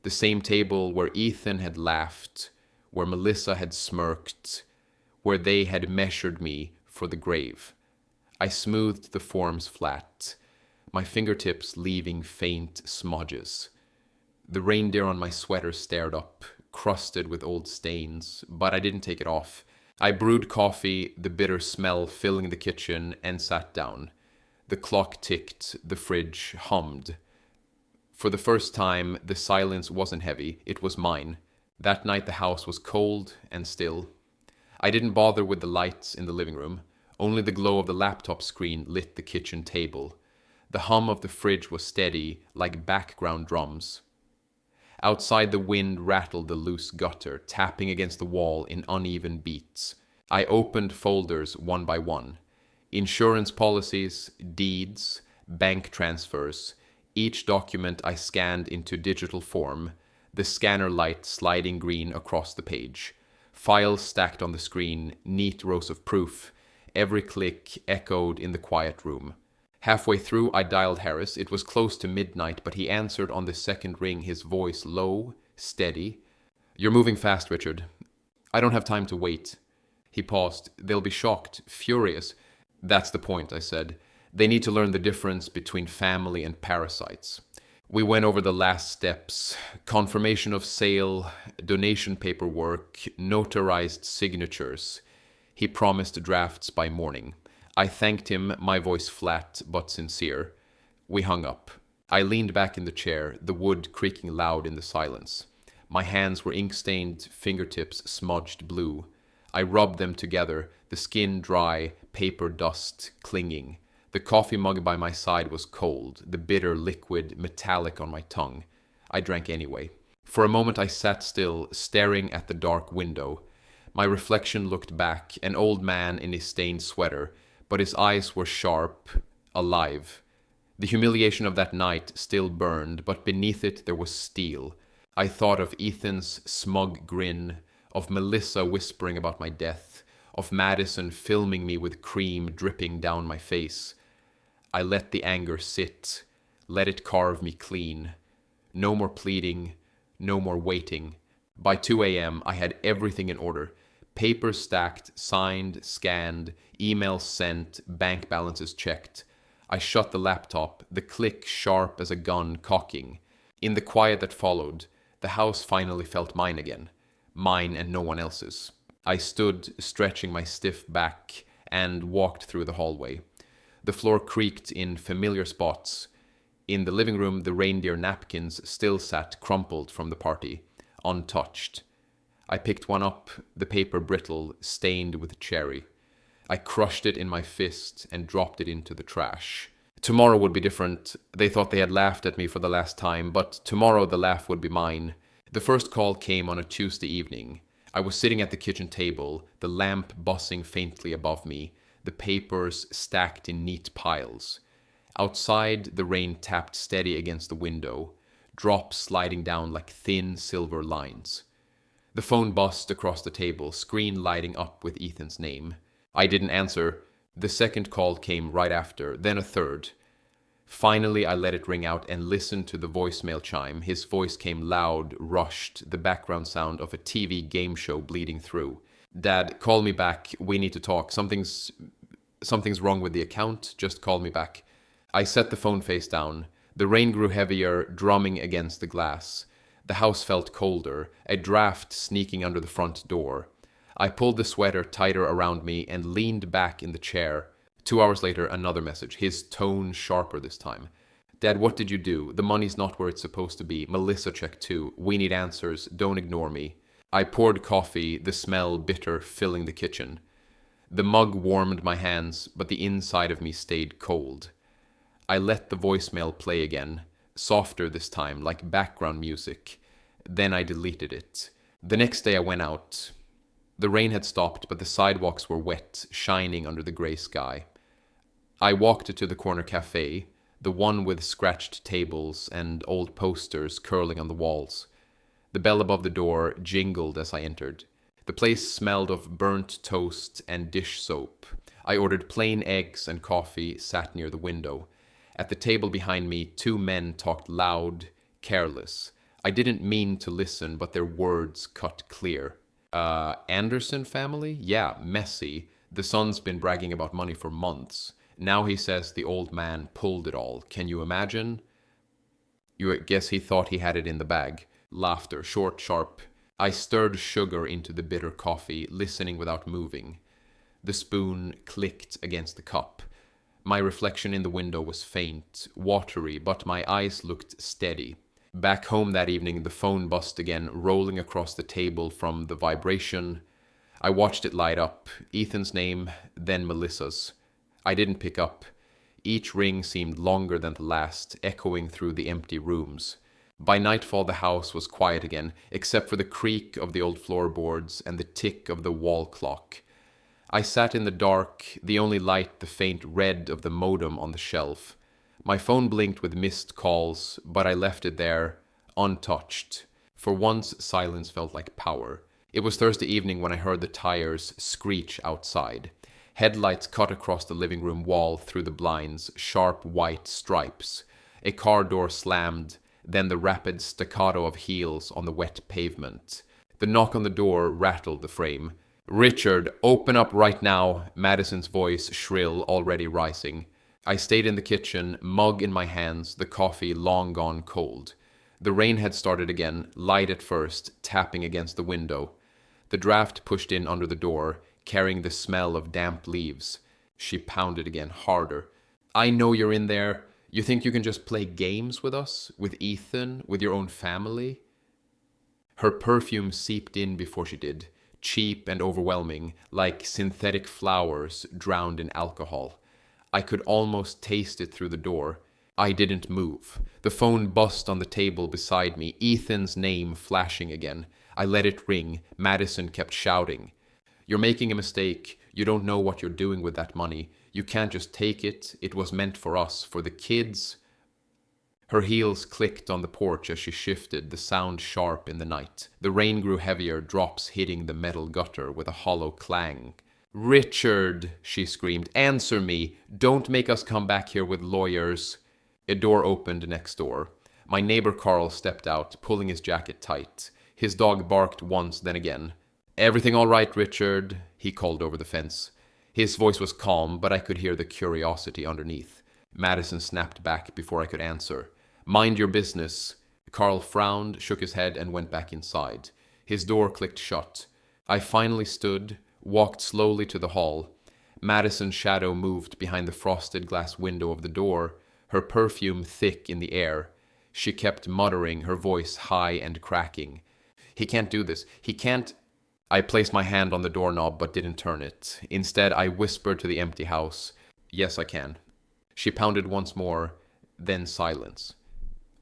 The same table where Ethan had laughed, where Melissa had smirked, where they had measured me for the grave. I smoothed the forms flat, my fingertips leaving faint smudges. The reindeer on my sweater stared up, crusted with old stains, but I didn't take it off. I brewed coffee, the bitter smell filling the kitchen, and sat down. The clock ticked, the fridge hummed. For the first time, the silence wasn't heavy, it was mine. That night the house was cold and still. I didn't bother with the lights in the living room. Only the glow of the laptop screen lit the kitchen table. The hum of the fridge was steady, like background drums. Outside, the wind rattled the loose gutter, tapping against the wall in uneven beats. I opened folders one by one. Insurance policies, deeds, bank transfers. Each document I scanned into digital form, the scanner light sliding green across the page. Files stacked on the screen, neat rows of proof. Every click echoed in the quiet room. Halfway through, I dialed Harris. It was close to midnight, but he answered on the second ring, his voice low, steady. You're moving fast, Richard. I don't have time to wait. He paused. They'll be shocked, furious. That's the point, I said. They need to learn the difference between family and parasites. We went over the last steps. Confirmation of sale, donation paperwork, notarized signatures. He promised drafts by morning. I thanked him, my voice flat but sincere. We hung up. I leaned back in the chair, the wood creaking loud in the silence. My hands were ink-stained, fingertips smudged blue. I rubbed them together, the skin dry, paper dust clinging. The coffee mug by my side was cold, the bitter liquid metallic on my tongue. I drank anyway. For a moment I sat still, staring at the dark window. My reflection looked back, an old man in his stained sweater, but his eyes were sharp, alive. The humiliation of that night still burned, but beneath it there was steel. I thought of Ethan's smug grin, of Melissa whispering about my death, of Madison filming me with cream dripping down my face. I let the anger sit, let it carve me clean. No more pleading, no more waiting. By 2 a.m. I had everything in order. Papers stacked, signed, scanned, emails sent, bank balances checked. I shut the laptop, the click sharp as a gun cocking. In the quiet that followed, the house finally felt mine again. Mine and no one else's. I stood, stretching my stiff back, and walked through the hallway. The floor creaked in familiar spots. In the living room, the reindeer napkins still sat crumpled from the party, untouched. I picked one up, the paper brittle, stained with cherry. I crushed it in my fist and dropped it into the trash. Tomorrow would be different. They thought they had laughed at me for the last time, but tomorrow the laugh would be mine. The first call came on a Tuesday evening. I was sitting at the kitchen table, the lamp buzzing faintly above me, the papers stacked in neat piles. Outside, the rain tapped steady against the window, drops sliding down like thin silver lines. The phone buzzed across the table, screen lighting up with Ethan's name. I didn't answer. The second call came right after, then a third. Finally, I let it ring out and listened to the voicemail chime. His voice came loud, rushed, the background sound of a TV game show bleeding through. Dad, call me back. We need to talk. Something's wrong with the account. Just call me back. I set the phone face down. The rain grew heavier, drumming against the glass. The house felt colder, a draft sneaking under the front door. I pulled the sweater tighter around me and leaned back in the chair. 2 hours later, another message, his tone sharper this time. Dad, what did you do? The money's not where it's supposed to be. Melissa checked too. We need answers. Don't ignore me. I poured coffee, the smell bitter filling the kitchen. The mug warmed my hands, but the inside of me stayed cold. I let the voicemail play again, softer this time, like background music. Then I deleted it. The next day I went out. The rain had stopped, but the sidewalks were wet, shining under the gray sky. I walked to the corner cafe, the one with scratched tables and old posters curling on the walls. The bell above the door jingled as I entered. The place smelled of burnt toast and dish soap. I ordered plain eggs and coffee, sat near the window. At the table behind me, 2 men talked loud, careless. I didn't mean to listen, but their words cut clear. Anderson family? Yeah, messy. The son's been bragging about money for months. Now he says the old man pulled it all. Can you imagine? You guess he thought he had it in the bag. Laughter, short, sharp. I stirred sugar into the bitter coffee, listening without moving. The spoon clicked against the cup. My reflection in the window was faint, watery, but my eyes looked steady. Back home that evening, the phone buzzed again, rolling across the table from the vibration. I watched it light up. Ethan's name, then Melissa's. I didn't pick up. Each ring seemed longer than the last, echoing through the empty rooms. By nightfall, the house was quiet again, except for the creak of the old floorboards and the tick of the wall clock. I sat in the dark, the only light the faint red of the modem on the shelf. My phone blinked with missed calls, but I left it there, untouched. For once, silence felt like power. It was Thursday evening when I heard the tires screech outside. Headlights cut across the living room wall through the blinds, sharp white stripes. A car door slammed, then the rapid staccato of heels on the wet pavement. The knock on the door rattled the frame. "Richard, open up right now," Madison's voice shrill, already rising. I stayed in the kitchen, mug in my hands, the coffee long gone cold. The rain had started again, light at first, tapping against the window. The draft pushed in under the door, carrying the smell of damp leaves. She pounded again, harder. "I know you're in there. You think you can just play games with us? With Ethan? With your own family?" Her perfume seeped in before she did, cheap and overwhelming, like synthetic flowers drowned in alcohol. I could almost taste it through the door. I didn't move. The phone buzzed on the table beside me, Ethan's name flashing again. I let it ring. Madison kept shouting, "You're making a mistake. You don't know what you're doing with that money. You can't just take it. It was meant for us, for the kids." Her heels clicked on the porch as she shifted, the sound sharp in the night. The rain grew heavier, drops hitting the metal gutter with a hollow clang. "Richard," she screamed, "answer me. Don't make us come back here with lawyers." A door opened next door. My neighbor Carl stepped out, pulling his jacket tight. His dog barked once, then again. "Everything all right, Richard?" he called over the fence. His voice was calm, but I could hear the curiosity underneath. Madison snapped back before I could answer. "Mind your business." Carl frowned, shook his head, and went back inside. His door clicked shut. I finally stood, walked slowly to the hall. Madison's shadow moved behind the frosted glass window of the door, her perfume thick in the air. She kept muttering, her voice high and cracking. "He can't do this. He can't—" I placed my hand on the doorknob but didn't turn it. Instead, I whispered to the empty house, "Yes, I can." She pounded once more, then silence.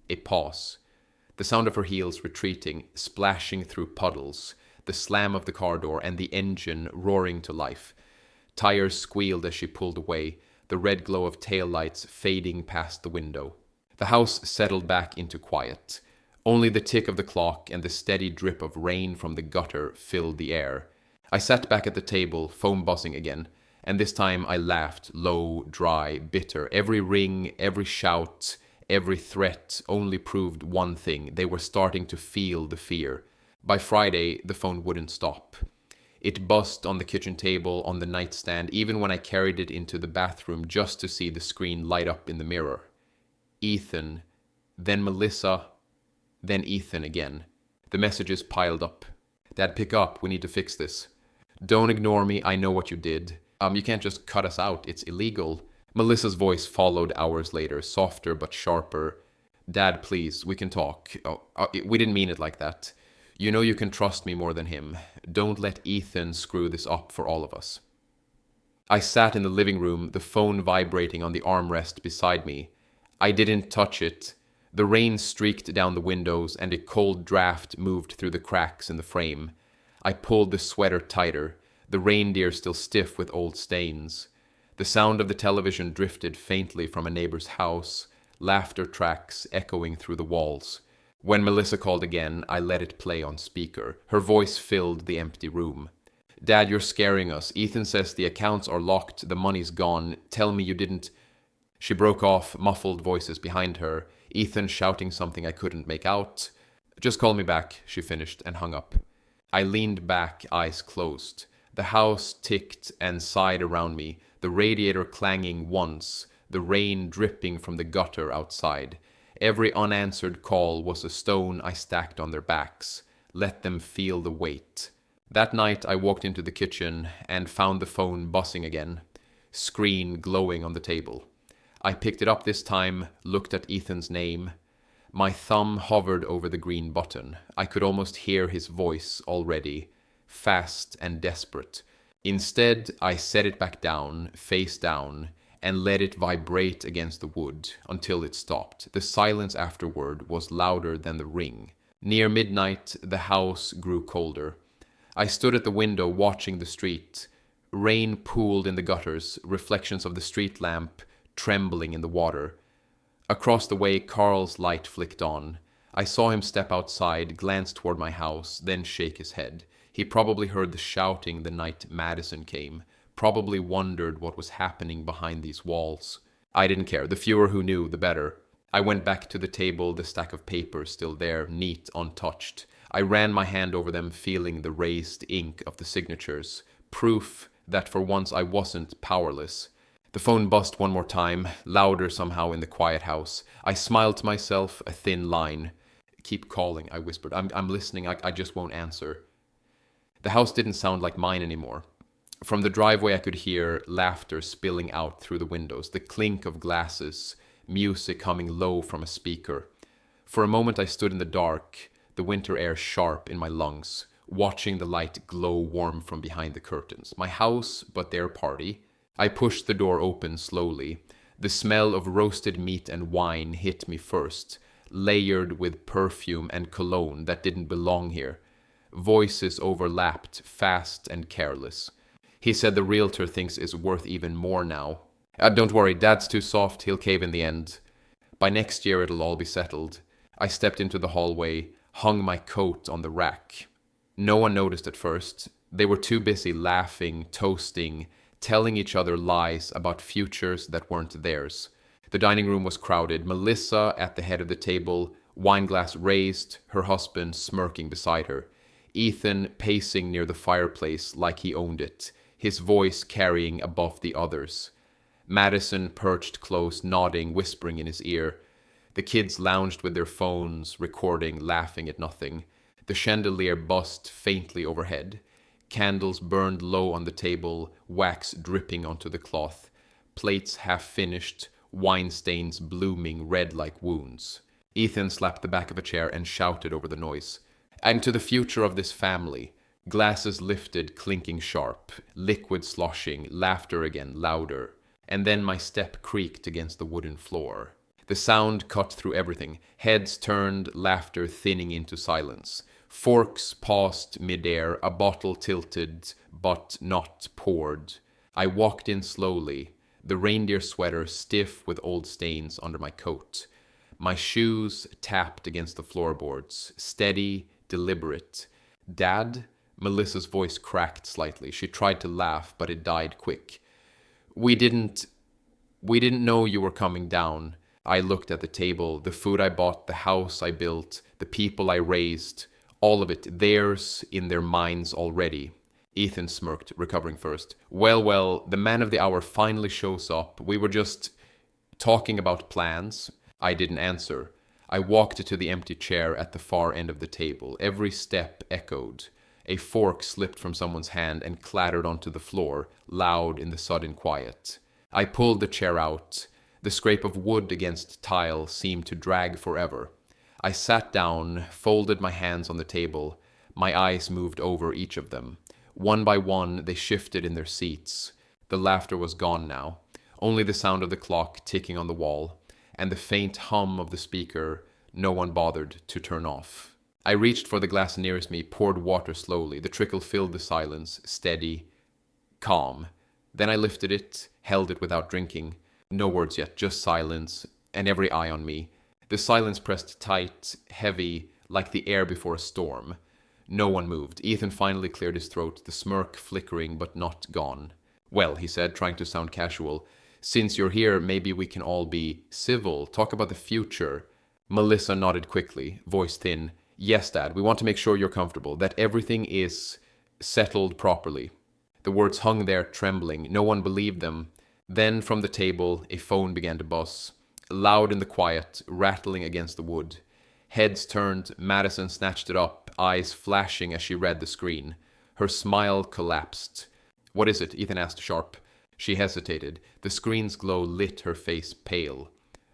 A pause. The sound of her heels retreating, splashing through puddles, the slam of the car door, and the engine roaring to life. Tires squealed as she pulled away, the red glow of taillights fading past the window. The house settled back into quiet. Only the tick of the clock and the steady drip of rain from the gutter filled the air. I sat back at the table, phone buzzing again, and this time I laughed, low, dry, bitter. Every ring, every shout, every threat only proved one thing. They were starting to feel the fear. By Friday, the phone wouldn't stop. It buzzed on the kitchen table, on the nightstand, even when I carried it into the bathroom just to see the screen light up in the mirror. Ethan, then Melissa. Then Ethan again. The messages piled up. Dad, pick up. We need to fix this. Don't ignore me. I know what you did. You can't just cut us out. It's illegal. Melissa's voice followed hours later, softer but sharper. Dad, please, we can talk. We didn't mean it like that. You know you can trust me more than him. Don't let Ethan screw this up for all of us. I sat in the living room, the phone vibrating on the armrest beside me. I didn't touch it. The rain streaked down the windows and a cold draft moved through the cracks in the frame. I pulled the sweater tighter, the reindeer still stiff with old stains. The sound of the television drifted faintly from a neighbor's house, laughter tracks echoing through the walls. When Melissa called again, I let it play on speaker. Her voice filled the empty room. Dad, you're scaring us. Ethan says the accounts are locked, the money's gone. Tell me you didn't... She broke off, muffled voices behind her, Ethan shouting something I couldn't make out. Just call me back, she finished and hung up. I leaned back, eyes closed. The house ticked and sighed around me, the radiator clanging once, the rain dripping from the gutter outside. Every unanswered call was a stone I stacked on their backs. Let them feel the weight. That night I walked into the kitchen and found the phone buzzing again, screen glowing on the table. I picked it up this time, looked at Ethan's name. My thumb hovered over the green button. I could almost hear his voice already, fast and desperate. Instead, I set it back down, face down, and let it vibrate against the wood until it stopped. The silence afterward was louder than the ring. Near midnight, the house grew colder. I stood at the window watching the street. Rain pooled in the gutters, reflections of the street lamp trembling in the water. Across the way, Carl's light flicked on. I saw him step outside, glance toward my house, then shake his head. He probably heard the shouting the night Madison came, probably wondered what was happening behind these walls. I didn't care. The fewer who knew, the better. I went back to the table, the stack of papers still there, neat, untouched. I ran my hand over them, feeling the raised ink of the signatures, proof that for once I wasn't powerless. The phone buzzed one more time, louder somehow in the quiet house. I smiled to myself, a thin line. Keep calling, I whispered. I'm listening, I just won't answer. The house didn't sound like mine anymore. From the driveway I could hear laughter spilling out through the windows, the clink of glasses, music coming low from a speaker. For a moment I stood in the dark, the winter air sharp in my lungs, watching the light glow warm from behind the curtains. My house, but their party. I pushed the door open slowly. The smell of roasted meat and wine hit me first, layered with perfume and cologne that didn't belong here. Voices overlapped, fast and careless. He said the realtor thinks it's worth even more now. Don't worry, Dad's too soft, he'll cave in the end. By next year it'll all be settled. I stepped into the hallway, hung my coat on the rack. No one noticed at first. They were too busy laughing, toasting, telling each other lies about futures that weren't theirs. The dining room was crowded, Melissa at the head of the table, wineglass raised, her husband smirking beside her. Ethan pacing near the fireplace like he owned it, his voice carrying above the others. Madison perched close, nodding, whispering in his ear. The kids lounged with their phones, recording, laughing at nothing. The chandelier buzzed faintly overhead. Candles burned low on the table, wax dripping onto the cloth. Plates half finished, wine stains blooming red like wounds. Ethan slapped the back of a chair and shouted over the noise. And to the future of this family. Glasses lifted, clinking sharp. Liquid sloshing, laughter again, louder. And then my step creaked against the wooden floor. The sound cut through everything. Heads turned, laughter thinning into silence. Forks paused midair, a bottle tilted, but not poured. I walked in slowly, the reindeer sweater stiff with old stains under my coat. My shoes tapped against the floorboards, steady, deliberate. Dad? Melissa's voice cracked slightly. She tried to laugh, but it died quick. We didn't know you were coming down. I looked at the table, the food I bought, the house I built, the people I raised. All of it, theirs in their minds already. Ethan smirked, recovering first. Well, the man of the hour finally shows up. We were just talking about plans. I didn't answer. I walked to the empty chair at the far end of the table. Every step echoed. A fork slipped from someone's hand and clattered onto the floor, loud in the sudden quiet. I pulled the chair out. The scrape of wood against tile seemed to drag forever. I sat down, folded my hands on the table. My eyes moved over each of them. One by one, they shifted in their seats. The laughter was gone now. Only the sound of the clock ticking on the wall, and the faint hum of the speaker no one bothered to turn off. I reached for the glass nearest me, poured water slowly. The trickle filled the silence, steady, calm. Then I lifted it, held it without drinking. No words yet, just silence, and every eye on me. The silence pressed tight, heavy, like the air before a storm. No one moved. Ethan finally cleared his throat, the smirk flickering but not gone. "Well," he said, trying to sound casual, "since you're here, maybe we can all be civil, talk about the future." Melissa nodded quickly, voice thin. "Yes, Dad, we want to make sure you're comfortable, that everything is settled properly." The words hung there, trembling. No one believed them. Then, from the table, a phone began to buzz. Loud in the quiet, rattling against the wood. Heads turned, Madison snatched it up, eyes flashing as she read the screen. Her smile collapsed. "What is it?" Ethan asked sharp. She hesitated. The screen's glow lit her face pale.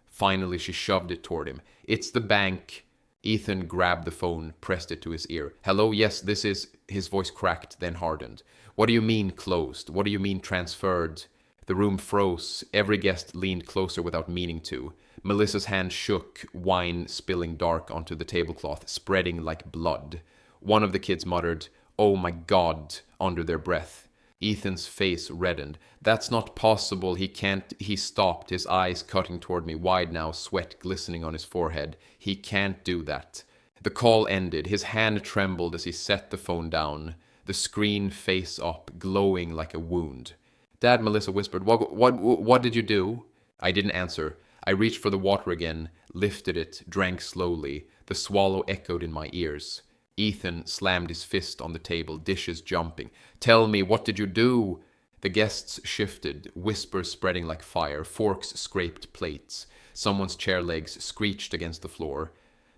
Finally, she shoved it toward him. "It's the bank." Ethan grabbed the phone, pressed it to his ear. "Hello, yes, this is..." His voice cracked, then hardened. "What do you mean closed? What do you mean transferred?" The room froze. Every guest leaned closer without meaning to. Melissa's hand shook, wine spilling dark onto the tablecloth, spreading like blood. One of the kids muttered, "Oh my God," under their breath. Ethan's face reddened. "That's not possible. He can't..." He stopped, his eyes cutting toward me, wide now, sweat glistening on his forehead. "He can't do that." The call ended. His hand trembled as he set the phone down, the screen face up, glowing like a wound. "Dad," Melissa whispered, what did you do?" I didn't answer. I reached for the water again, lifted it, drank slowly. The swallow echoed in my ears. Ethan slammed his fist on the table, dishes jumping. "Tell me, what did you do?" The guests shifted, whispers spreading like fire. Forks scraped plates. Someone's chair legs screeched against the floor.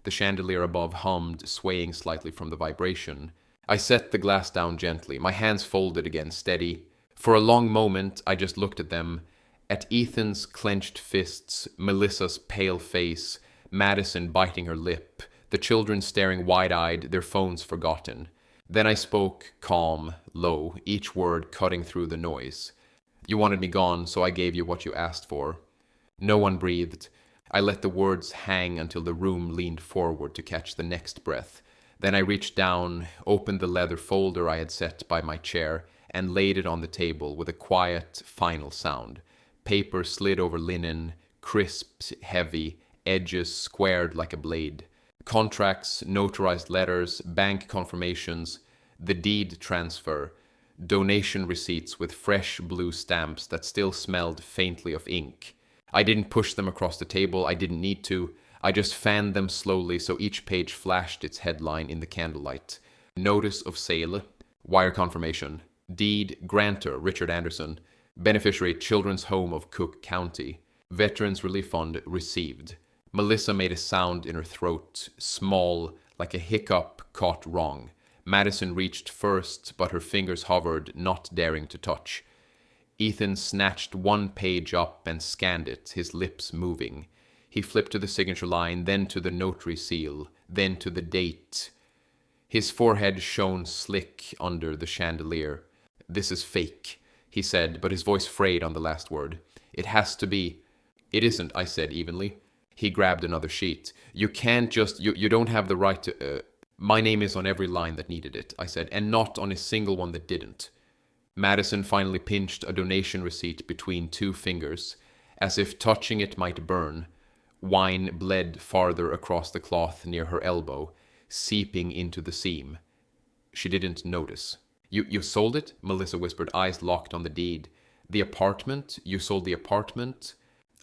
The chandelier above hummed, swaying slightly from the vibration. I set the glass down gently, my hands folded again, steady. For a long moment, I just looked at them. At Ethan's clenched fists, Melissa's pale face, Madison biting her lip, the children staring wide-eyed, their phones forgotten. Then I spoke, calm, low, each word cutting through the noise. "You wanted me gone, so I gave you what you asked for." No one breathed. I let the words hang until the room leaned forward to catch the next breath. Then I reached down, opened the leather folder I had set by my chair, and laid it on the table with a quiet, final sound. Paper slid over linen, crisp, heavy, edges squared like a blade. Contracts, notarized letters, bank confirmations, the deed transfer, donation receipts with fresh blue stamps that still smelled faintly of ink. I didn't push them across the table, I didn't need to. I just fanned them slowly so each page flashed its headline in the candlelight. Notice of sale, wire confirmation. Deed, grantor, Richard Anderson. Beneficiary, Children's Home of Cook County. Veterans Relief Fund, received. Melissa made a sound in her throat, small, like a hiccup caught wrong. Madison reached first, but her fingers hovered, not daring to touch. Ethan snatched one page up and scanned it, his lips moving. He flipped to the signature line, then to the notary seal, then to the date. His forehead shone slick under the chandelier. "This is fake," he said, but his voice frayed on the last word. "It has to be." "It isn't," I said evenly. He grabbed another sheet. "You can't just... You don't have the right to... My name is on every line that needed it," I said, "and not on a single one that didn't." Madison finally pinched a donation receipt between two fingers, as if touching it might burn. Wine bled farther across the cloth near her elbow, seeping into the seam. She didn't notice. You sold it?" Melissa whispered, eyes locked on the deed. "The apartment? You sold the apartment?"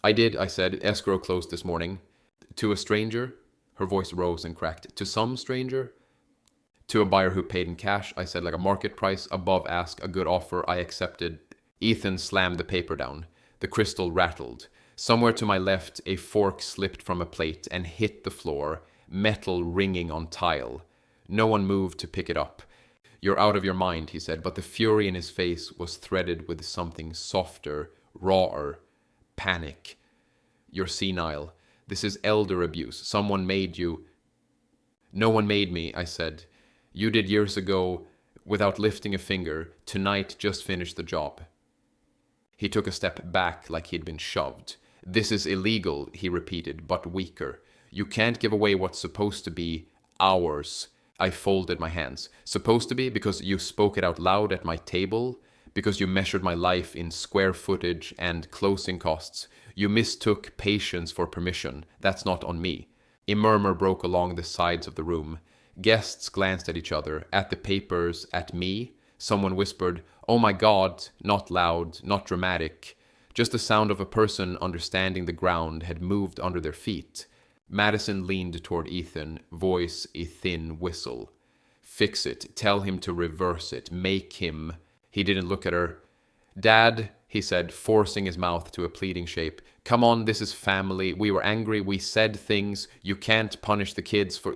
"I did," I said. "Escrow closed this morning." "To a stranger?" Her voice rose and cracked. "To some stranger?" "To a buyer who paid in cash," I said, "like a market price, above ask, a good offer. I accepted." Ethan slammed the paper down. The crystal rattled. Somewhere to my left, a fork slipped from a plate and hit the floor, metal ringing on tile. No one moved to pick it up. "You're out of your mind," he said, but the fury in his face was threaded with something softer, rawer, panic. "You're senile. This is elder abuse. Someone made you." "No one made me," I said. "You did years ago, without lifting a finger. Tonight just finished the job." He took a step back like he'd been shoved. "This is illegal," he repeated, but weaker. "You can't give away what's supposed to be ours." I folded my hands. "Supposed to be because you spoke it out loud at my table? Because you measured my life in square footage and closing costs? You mistook patience for permission. That's not on me." A murmur broke along the sides of the room. Guests glanced at each other, at the papers, at me. Someone whispered, "Oh my God," not loud, not dramatic. Just the sound of a person understanding the ground had moved under their feet. Madison leaned toward Ethan, voice a thin whistle. "Fix it. Tell him to reverse it. Make him." He didn't look at her. "Dad," he said, forcing his mouth to a pleading shape. "Come on, this is family. We were angry. We said things. You can't punish the kids for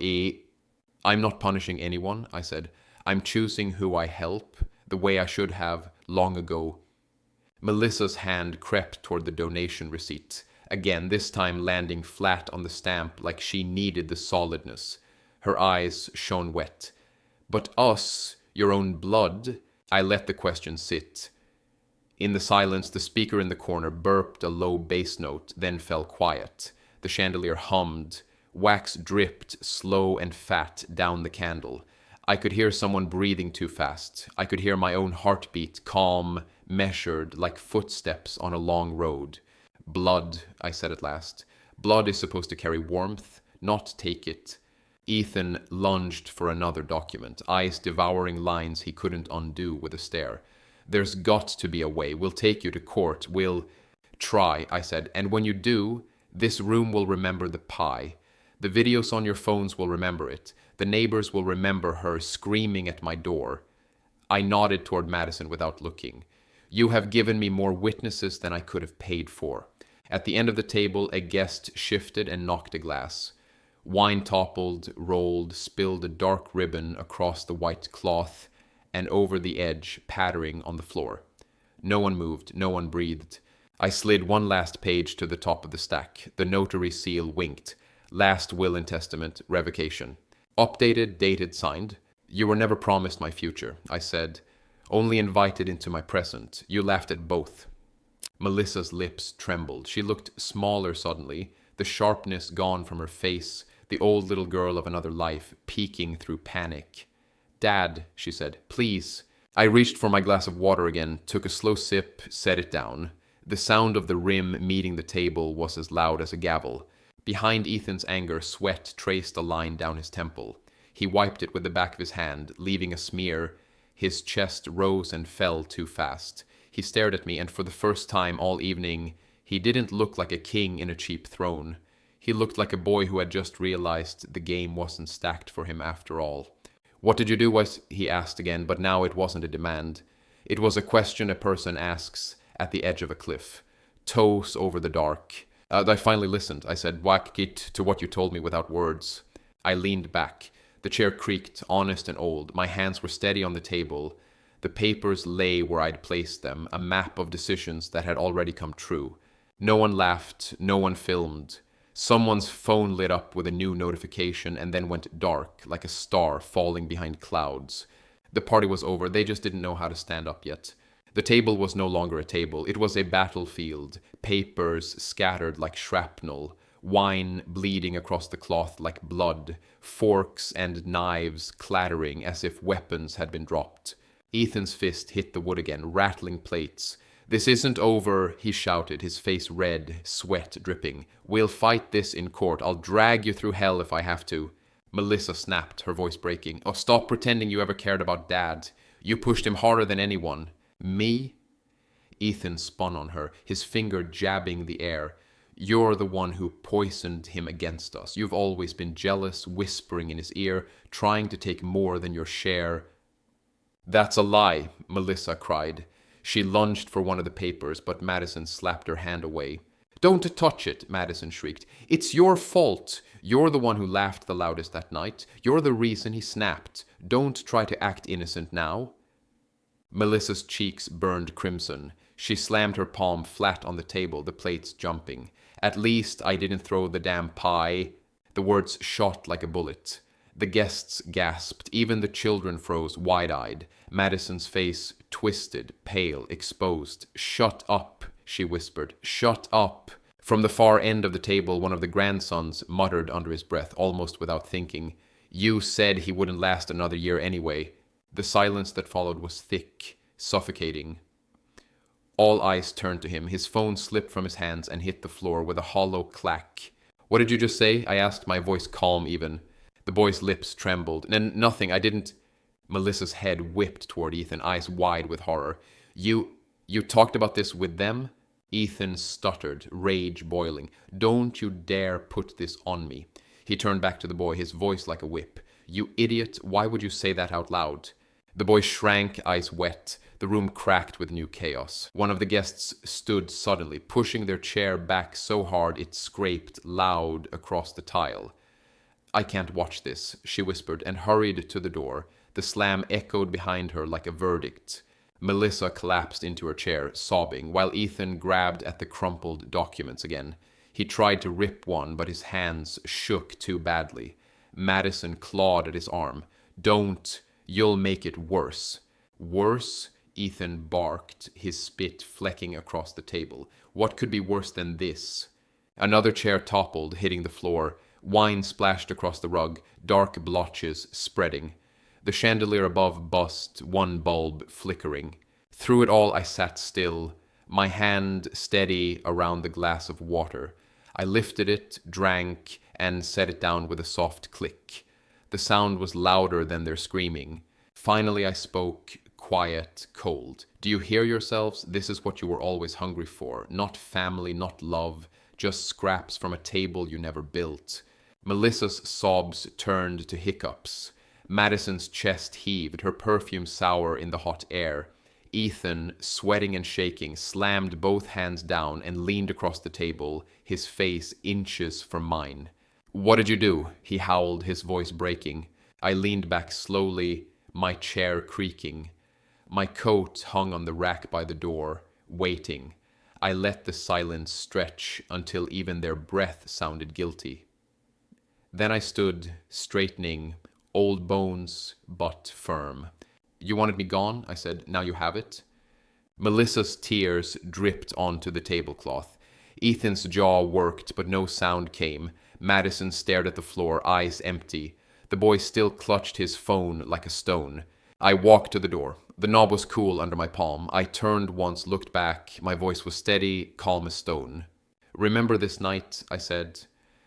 "I'm not punishing anyone," I said. "I'm choosing who I help, the way I should have, long ago." Melissa's hand crept toward the donation receipt. Again, this time landing flat on the stamp like she needed the solidness. Her eyes shone wet. "But us, your own blood?" I let the question sit. In the silence, the speaker in the corner burped a low bass note, then fell quiet. The chandelier hummed. Wax dripped, slow and fat, down the candle. I could hear someone breathing too fast. I could hear my own heartbeat, calm, measured, like footsteps on a long road. "Blood," I said at last. "Blood is supposed to carry warmth, not take it." Ethan lunged for another document, eyes devouring lines he couldn't undo with a stare. "There's got to be a way. We'll take you to court. We'll—" "Try," I said. "And when you do, this room will remember the pie. The videos on your phones will remember it. The neighbors will remember her screaming at my door." I nodded toward Madison without looking. "You have given me more witnesses than I could have paid for." At the end of the table, a guest shifted and knocked a glass. Wine toppled, rolled, spilled a dark ribbon across the white cloth and over the edge, pattering on the floor. No one moved, no one breathed. I slid one last page to the top of the stack. The notary seal winked. "Last will and testament, revocation." Updated, dated, signed. "You were never promised my future," I said. "Only invited into my present. You laughed at both." Melissa's lips trembled. She looked smaller suddenly, the sharpness gone from her face, the old little girl of another life, peeking through panic. "Dad," she said, "please." I reached for my glass of water again, took a slow sip, set it down. The sound of the rim meeting the table was as loud as a gavel. Behind Ethan's anger, sweat traced a line down his temple. He wiped it with the back of his hand, leaving a smear. His chest rose and fell too fast. He stared at me, and for the first time all evening, he didn't look like a king in a cheap throne. He looked like a boy who had just realized the game wasn't stacked for him after all. "What did you do?" he asked again, but now it wasn't a demand. It was a question a person asks at the edge of a cliff. Toes over the dark. I finally listened. I said, "Whack it to what you told me without words." I leaned back. The chair creaked, honest and old. My hands were steady on the table. The papers lay where I'd placed them, a map of decisions that had already come true. No one laughed, no one filmed. Someone's phone lit up with a new notification and then went dark, like a star falling behind clouds. The party was over. They just didn't know how to stand up yet. The table was no longer a table. It was a battlefield, papers scattered like shrapnel, wine bleeding across the cloth like blood, forks and knives clattering as if weapons had been dropped. Ethan's fist hit the wood again, rattling plates. "This isn't over," he shouted, his face red, sweat dripping. "We'll fight this in court. I'll drag you through hell if I have to." Melissa snapped, her voice breaking. "Oh, stop pretending you ever cared about Dad. You pushed him harder than anyone." "Me?" Ethan spun on her, his finger jabbing the air. "You're the one who poisoned him against us. You've always been jealous, whispering in his ear, trying to take more than your share." "That's a lie," Melissa cried. She lunged for one of the papers, but Madison slapped her hand away. Don't touch it, Madison shrieked. It's your fault. You're the one who laughed the loudest that night. You're the reason he snapped. Don't try to act innocent now. Melissa's cheeks burned crimson. She slammed her palm flat on the table, the plates jumping. At least I didn't throw the damn pie. The words shot like a bullet. The guests gasped. Even the children froze, wide-eyed. Madison's face twisted, pale, exposed. "Shut up," she whispered. "Shut up." From the far end of the table, one of the grandsons muttered under his breath, almost without thinking, "You said he wouldn't last another year anyway." The silence that followed was thick, suffocating. All eyes turned to him. His phone slipped from his hands and hit the floor with a hollow clack. "What did you just say?" I asked, my voice calm even. The boy's lips trembled. Nothing, I didn't." Melissa's head whipped toward Ethan, eyes wide with horror. You talked about this with them?" Ethan stuttered, rage boiling. "Don't you dare put this on me." He turned back to the boy, his voice like a whip. "You idiot, why would you say that out loud?" The boy shrank, eyes wet. The room cracked with new chaos. One of the guests stood suddenly, pushing their chair back so hard it scraped loud across the tile. "I can't watch this," she whispered, and hurried to the door. The slam echoed behind her like a verdict. Melissa collapsed into her chair, sobbing, while Ethan grabbed at the crumpled documents again. He tried to rip one, but his hands shook too badly. Madison clawed at his arm. "Don't. You'll make it worse." "Worse?" Ethan barked, his spit flecking across the table. "What could be worse than this?" Another chair toppled, hitting the floor. Wine splashed across the rug, dark blotches spreading. The chandelier above bust, one bulb flickering. Through it all I sat still, my hand steady around the glass of water. I lifted it, drank, and set it down with a soft click. The sound was louder than their screaming. Finally I spoke, quiet, cold. "Do you hear yourselves? This is what you were always hungry for. Not family, not love, just scraps from a table you never built." Melissa's sobs turned to hiccups. Madison's chest heaved, her perfume sour in the hot air. Ethan, sweating and shaking, slammed both hands down and leaned across the table, his face inches from mine. "What did you do?" he howled, his voice breaking. I leaned back slowly, my chair creaking. My coat hung on the rack by the door, waiting. I let the silence stretch until even their breath sounded guilty. Then I stood, straightening, old bones but firm. "You wanted me gone?" I said. "Now you have it." Melissa's tears dripped onto the tablecloth. Ethan's jaw worked, but no sound came. Madison stared at the floor, eyes empty. The boy still clutched his phone like a stone. I walked to the door. The knob was cool under my palm. I turned once, looked back. My voice was steady, calm as stone. "Remember this night," I said.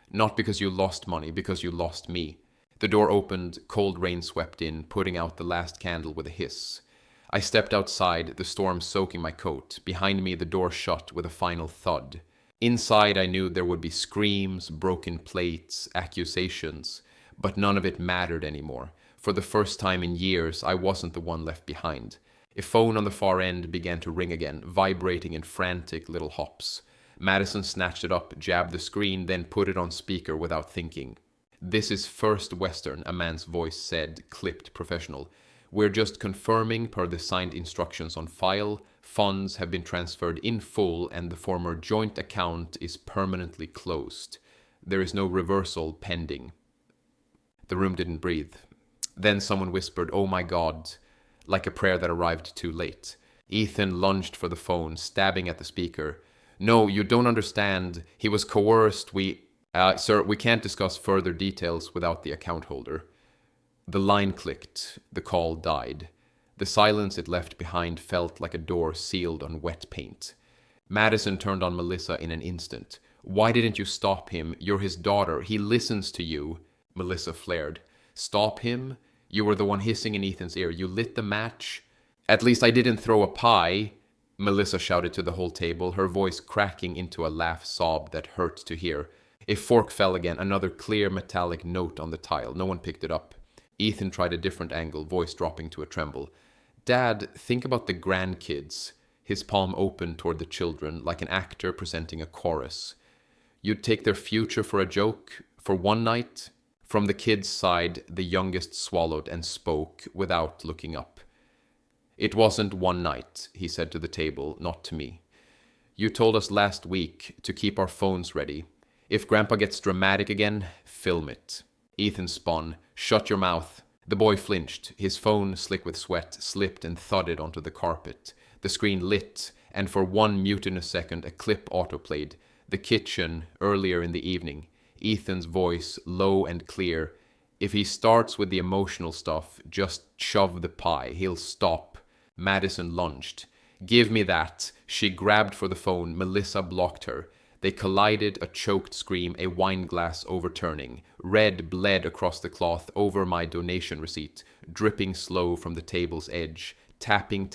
"Not because you lost money, because you lost me." The door opened, cold rain swept in, putting out the last candle with a hiss. I stepped outside, the storm soaking my coat. Behind me, the door shut with a final thud. Inside, I knew there would be screams, broken plates, accusations, but none of it mattered anymore. For the first time in years, I wasn't the one left behind. A phone on the far end began to ring again, vibrating in frantic little hops. Madison snatched it up, jabbed the screen, then put it on speaker without thinking. "This is First Western," a man's voice said, clipped professional. "We're just confirming per the signed instructions on file. Funds have been transferred in full and the former joint account is permanently closed. There is no reversal pending." The room didn't breathe. Then someone whispered, "Oh my God," like a prayer that arrived too late. Ethan lunged for the phone, stabbing at the speaker. "No, you don't understand. He was coerced. Sir, we can't discuss further details without the account holder." The line clicked. The call died. The silence it left behind felt like a door sealed on wet paint. Madison turned on Melissa in an instant. "Why didn't you stop him? You're his daughter. He listens to you." Melissa flared. "Stop him? You were the one hissing in Ethan's ear. You lit the match." "At least I didn't throw a pie," Melissa shouted to the whole table, her voice cracking into a laugh sob that hurt to hear. A fork fell again, another clear metallic note on the tile. No one picked it up. Ethan tried a different angle, voice dropping to a tremble. "Dad, think about the grandkids." His palm opened toward the children, like an actor presenting a chorus. You'd take their future for a joke? For one night? From the kids' side, the youngest swallowed and spoke without looking up. It wasn't one night, he said to the table, not to me. You told us last week to keep our phones ready. If Grandpa gets dramatic again, film it. Ethan spun. Shut your mouth. The boy flinched. His phone, slick with sweat, slipped and thudded onto the carpet. The screen lit, and for one mutinous second a clip autoplayed. The kitchen, earlier in the evening. Ethan's voice, low and clear. If he starts with the emotional stuff, just shove the pie. He'll stop. Madison lunged. Give me that. She grabbed for the phone. Melissa blocked her. They collided, a choked scream, a wine glass overturning. Red bled across the cloth over my donation receipt, dripping slow from the table's edge, tapping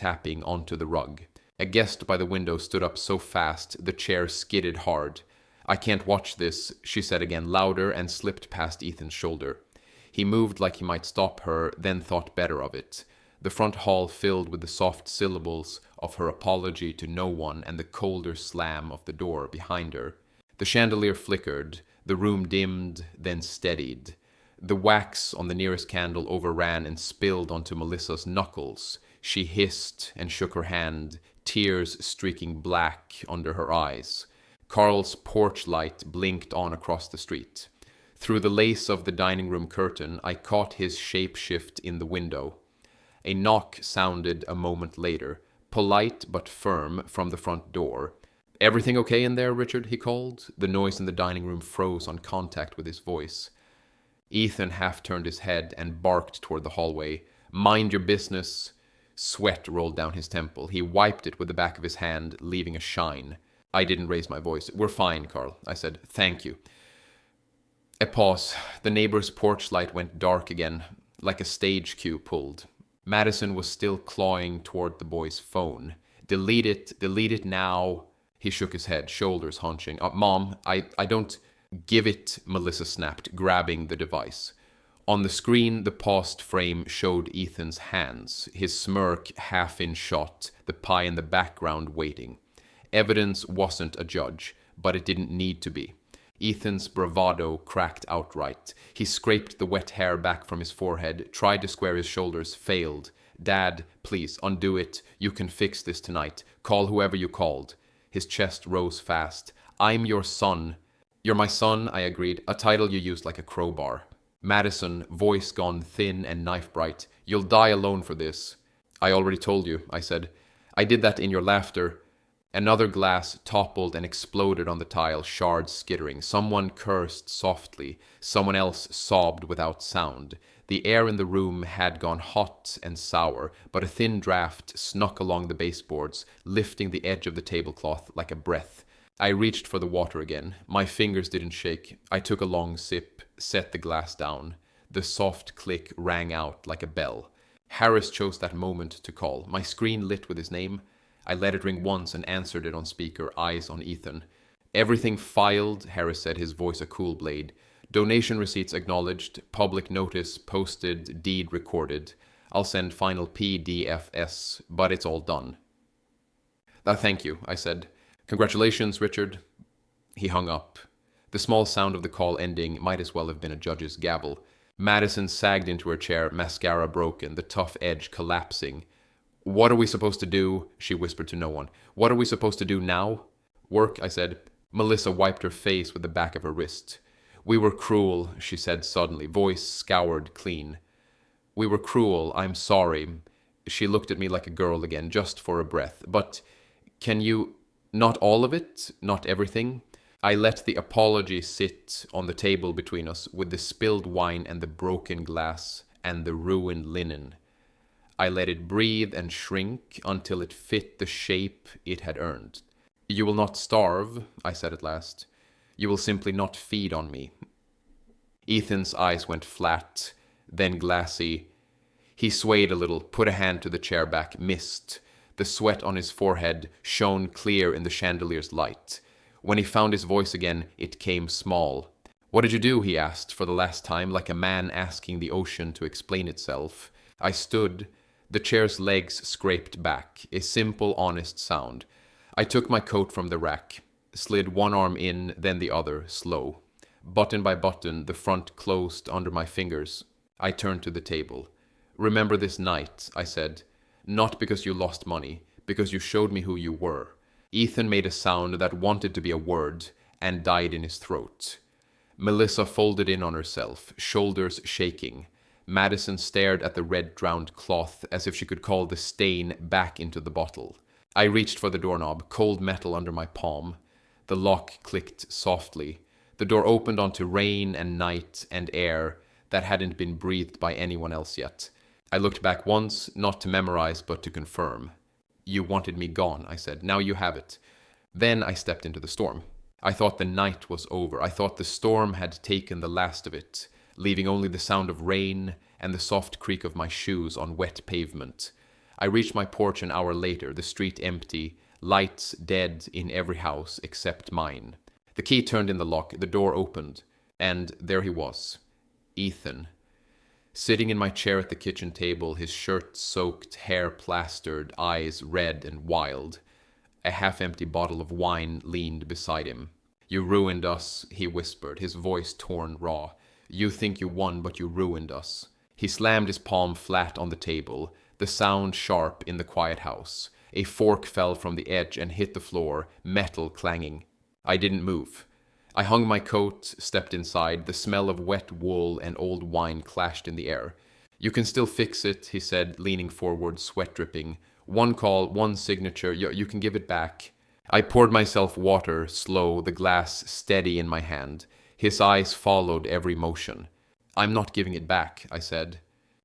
onto the rug. A guest by the window stood up so fast the chair skidded hard. I can't watch this, she said again, louder, and slipped past Ethan's shoulder. He moved like he might stop her, then thought better of it. The front hall filled with the soft syllables of her apology to no one and the colder slam of the door behind her. The chandelier flickered, the room dimmed, then steadied. The wax on the nearest candle overran and spilled onto Melissa's knuckles. She hissed and shook her hand, tears streaking black under her eyes. Carl's porch light blinked on across the street. Through the lace of the dining room curtain, I caught his shape-shift in the window. A knock sounded a moment later, polite but firm, from the front door. Everything okay in there, Richard? He called. The noise in the dining room froze on contact with his voice. Ethan half turned his head and barked toward the hallway. Mind your business. Sweat rolled down his temple. He wiped it with the back of his hand, leaving a shine. I didn't raise my voice. We're fine, Carl, I said. Thank you. A pause. The neighbor's porch light went dark again, like a stage cue pulled. Madison was still clawing toward the boy's phone. Delete it now. He shook his head, shoulders hunching. Mom, I don't... Give it, Melissa snapped, grabbing the device. On the screen, the paused frame showed Ethan's hands, his smirk half in shot, the pie in the background waiting. Evidence wasn't a judge, but it didn't need to be. Ethan's bravado cracked outright. He scraped the wet hair back from his forehead, tried to square his shoulders, failed. Dad, please, undo it. You can fix this tonight. Call whoever you called. His chest rose fast. I'm your son. You're my son, I agreed, a title you used like a crowbar. Madison, voice gone thin and knife-bright. You'll die alone for this. I already told you, I said. I did that in your laughter. Another glass toppled and exploded on the tile, shards skittering. Someone cursed softly. Someone else sobbed without sound. The air in the room had gone hot and sour, but a thin draft snuck along the baseboards, lifting the edge of the tablecloth like a breath. I reached for the water again. My fingers didn't shake. I took a long sip, set the glass down. The soft click rang out like a bell. Harris chose that moment to call. My screen lit with his name. I let it ring once and answered it on speaker, eyes on Ethan. Everything filed, Harris said, his voice a cool blade. Donation receipts acknowledged, public notice posted, deed recorded. I'll send final PDFS, but it's all done. Thank you, I said. Congratulations, Richard. He hung up. The small sound of the call ending might as well have been a judge's gavel. Madison sagged into her chair, mascara broken, the tough edge collapsing. What are we supposed to do? She whispered to no one. What are we supposed to do now? Work, I said. Melissa wiped her face with the back of her wrist. We were cruel, she said suddenly, voice scoured clean. We were cruel, I'm sorry. She looked at me like a girl again, just for a breath. But can you... Not all of it? Not everything? I let the apology sit on the table between us with the spilled wine and the broken glass and the ruined linen. I let it breathe and shrink until it fit the shape it had earned. You will not starve, I said at last. You will simply not feed on me. Ethan's eyes went flat, then glassy. He swayed a little, put a hand to the chair back, missed. The sweat on his forehead shone clear in the chandelier's light. When he found his voice again, it came small. What did you do? He asked for the last time, like a man asking the ocean to explain itself. I stood. The chair's legs scraped back, a simple, honest sound. I took my coat from the rack, slid one arm in, then the other, slow. Button by button, the front closed under my fingers. I turned to the table. "Remember this night," I said. "Not because you lost money, because you showed me who you were." Ethan made a sound that wanted to be a word and died in his throat. Melissa folded in on herself, shoulders shaking. Madison stared at the red-drowned cloth as if she could call the stain back into the bottle. I reached for the doorknob, cold metal under my palm. The lock clicked softly. The door opened onto rain and night and air that hadn't been breathed by anyone else yet. I looked back once, not to memorize, but to confirm. "You wanted me gone," I said. "Now you have it." Then I stepped into the storm. I thought the night was over. I thought the storm had taken the last of it, leaving only the sound of rain and the soft creak of my shoes on wet pavement. I reached my porch an hour later, the street empty, lights dead in every house except mine. The key turned in the lock, the door opened, and there he was, Ethan. Sitting in my chair at the kitchen table, his shirt soaked, hair plastered, eyes red and wild. A half-empty bottle of wine leaned beside him. "You ruined us," he whispered, his voice torn raw. "You think you won, but you ruined us." He slammed his palm flat on the table, the sound sharp in the quiet house. A fork fell from the edge and hit the floor, metal clanging. I didn't move. I hung my coat, stepped inside. The smell of wet wool and old wine clashed in the air. "You can still fix it," he said, leaning forward, sweat dripping. "One call, one signature, you can give it back." I poured myself water, slow, the glass steady in my hand. His eyes followed every motion. "I'm not giving it back," I said.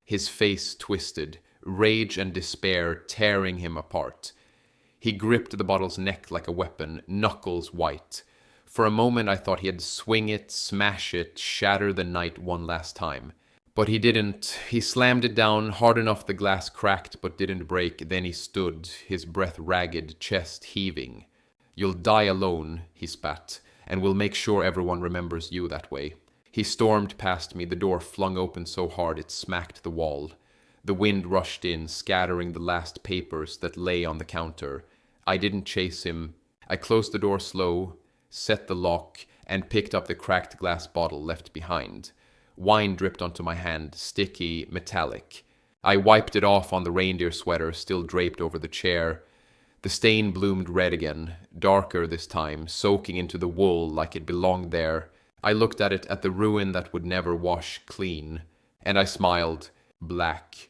His face twisted, rage and despair tearing him apart. He gripped the bottle's neck like a weapon, knuckles white. For a moment I thought he'd swing it, smash it, shatter the night one last time. But he didn't. He slammed it down hard enough the glass cracked but didn't break. Then he stood, his breath ragged, chest heaving. "You'll die alone," he spat, "and we'll make sure everyone remembers you that way." He stormed past me, the door flung open so hard it smacked the wall. The wind rushed in, scattering the last papers that lay on the counter. I didn't chase him. I closed the door slow, set the lock, and picked up the cracked glass bottle left behind. Wine dripped onto my hand, sticky, metallic. I wiped it off on the reindeer sweater still draped over the chair. The stain bloomed red again, darker this time, soaking into the wool like it belonged there. I looked at it, at the ruin that would never wash clean, and I smiled, black,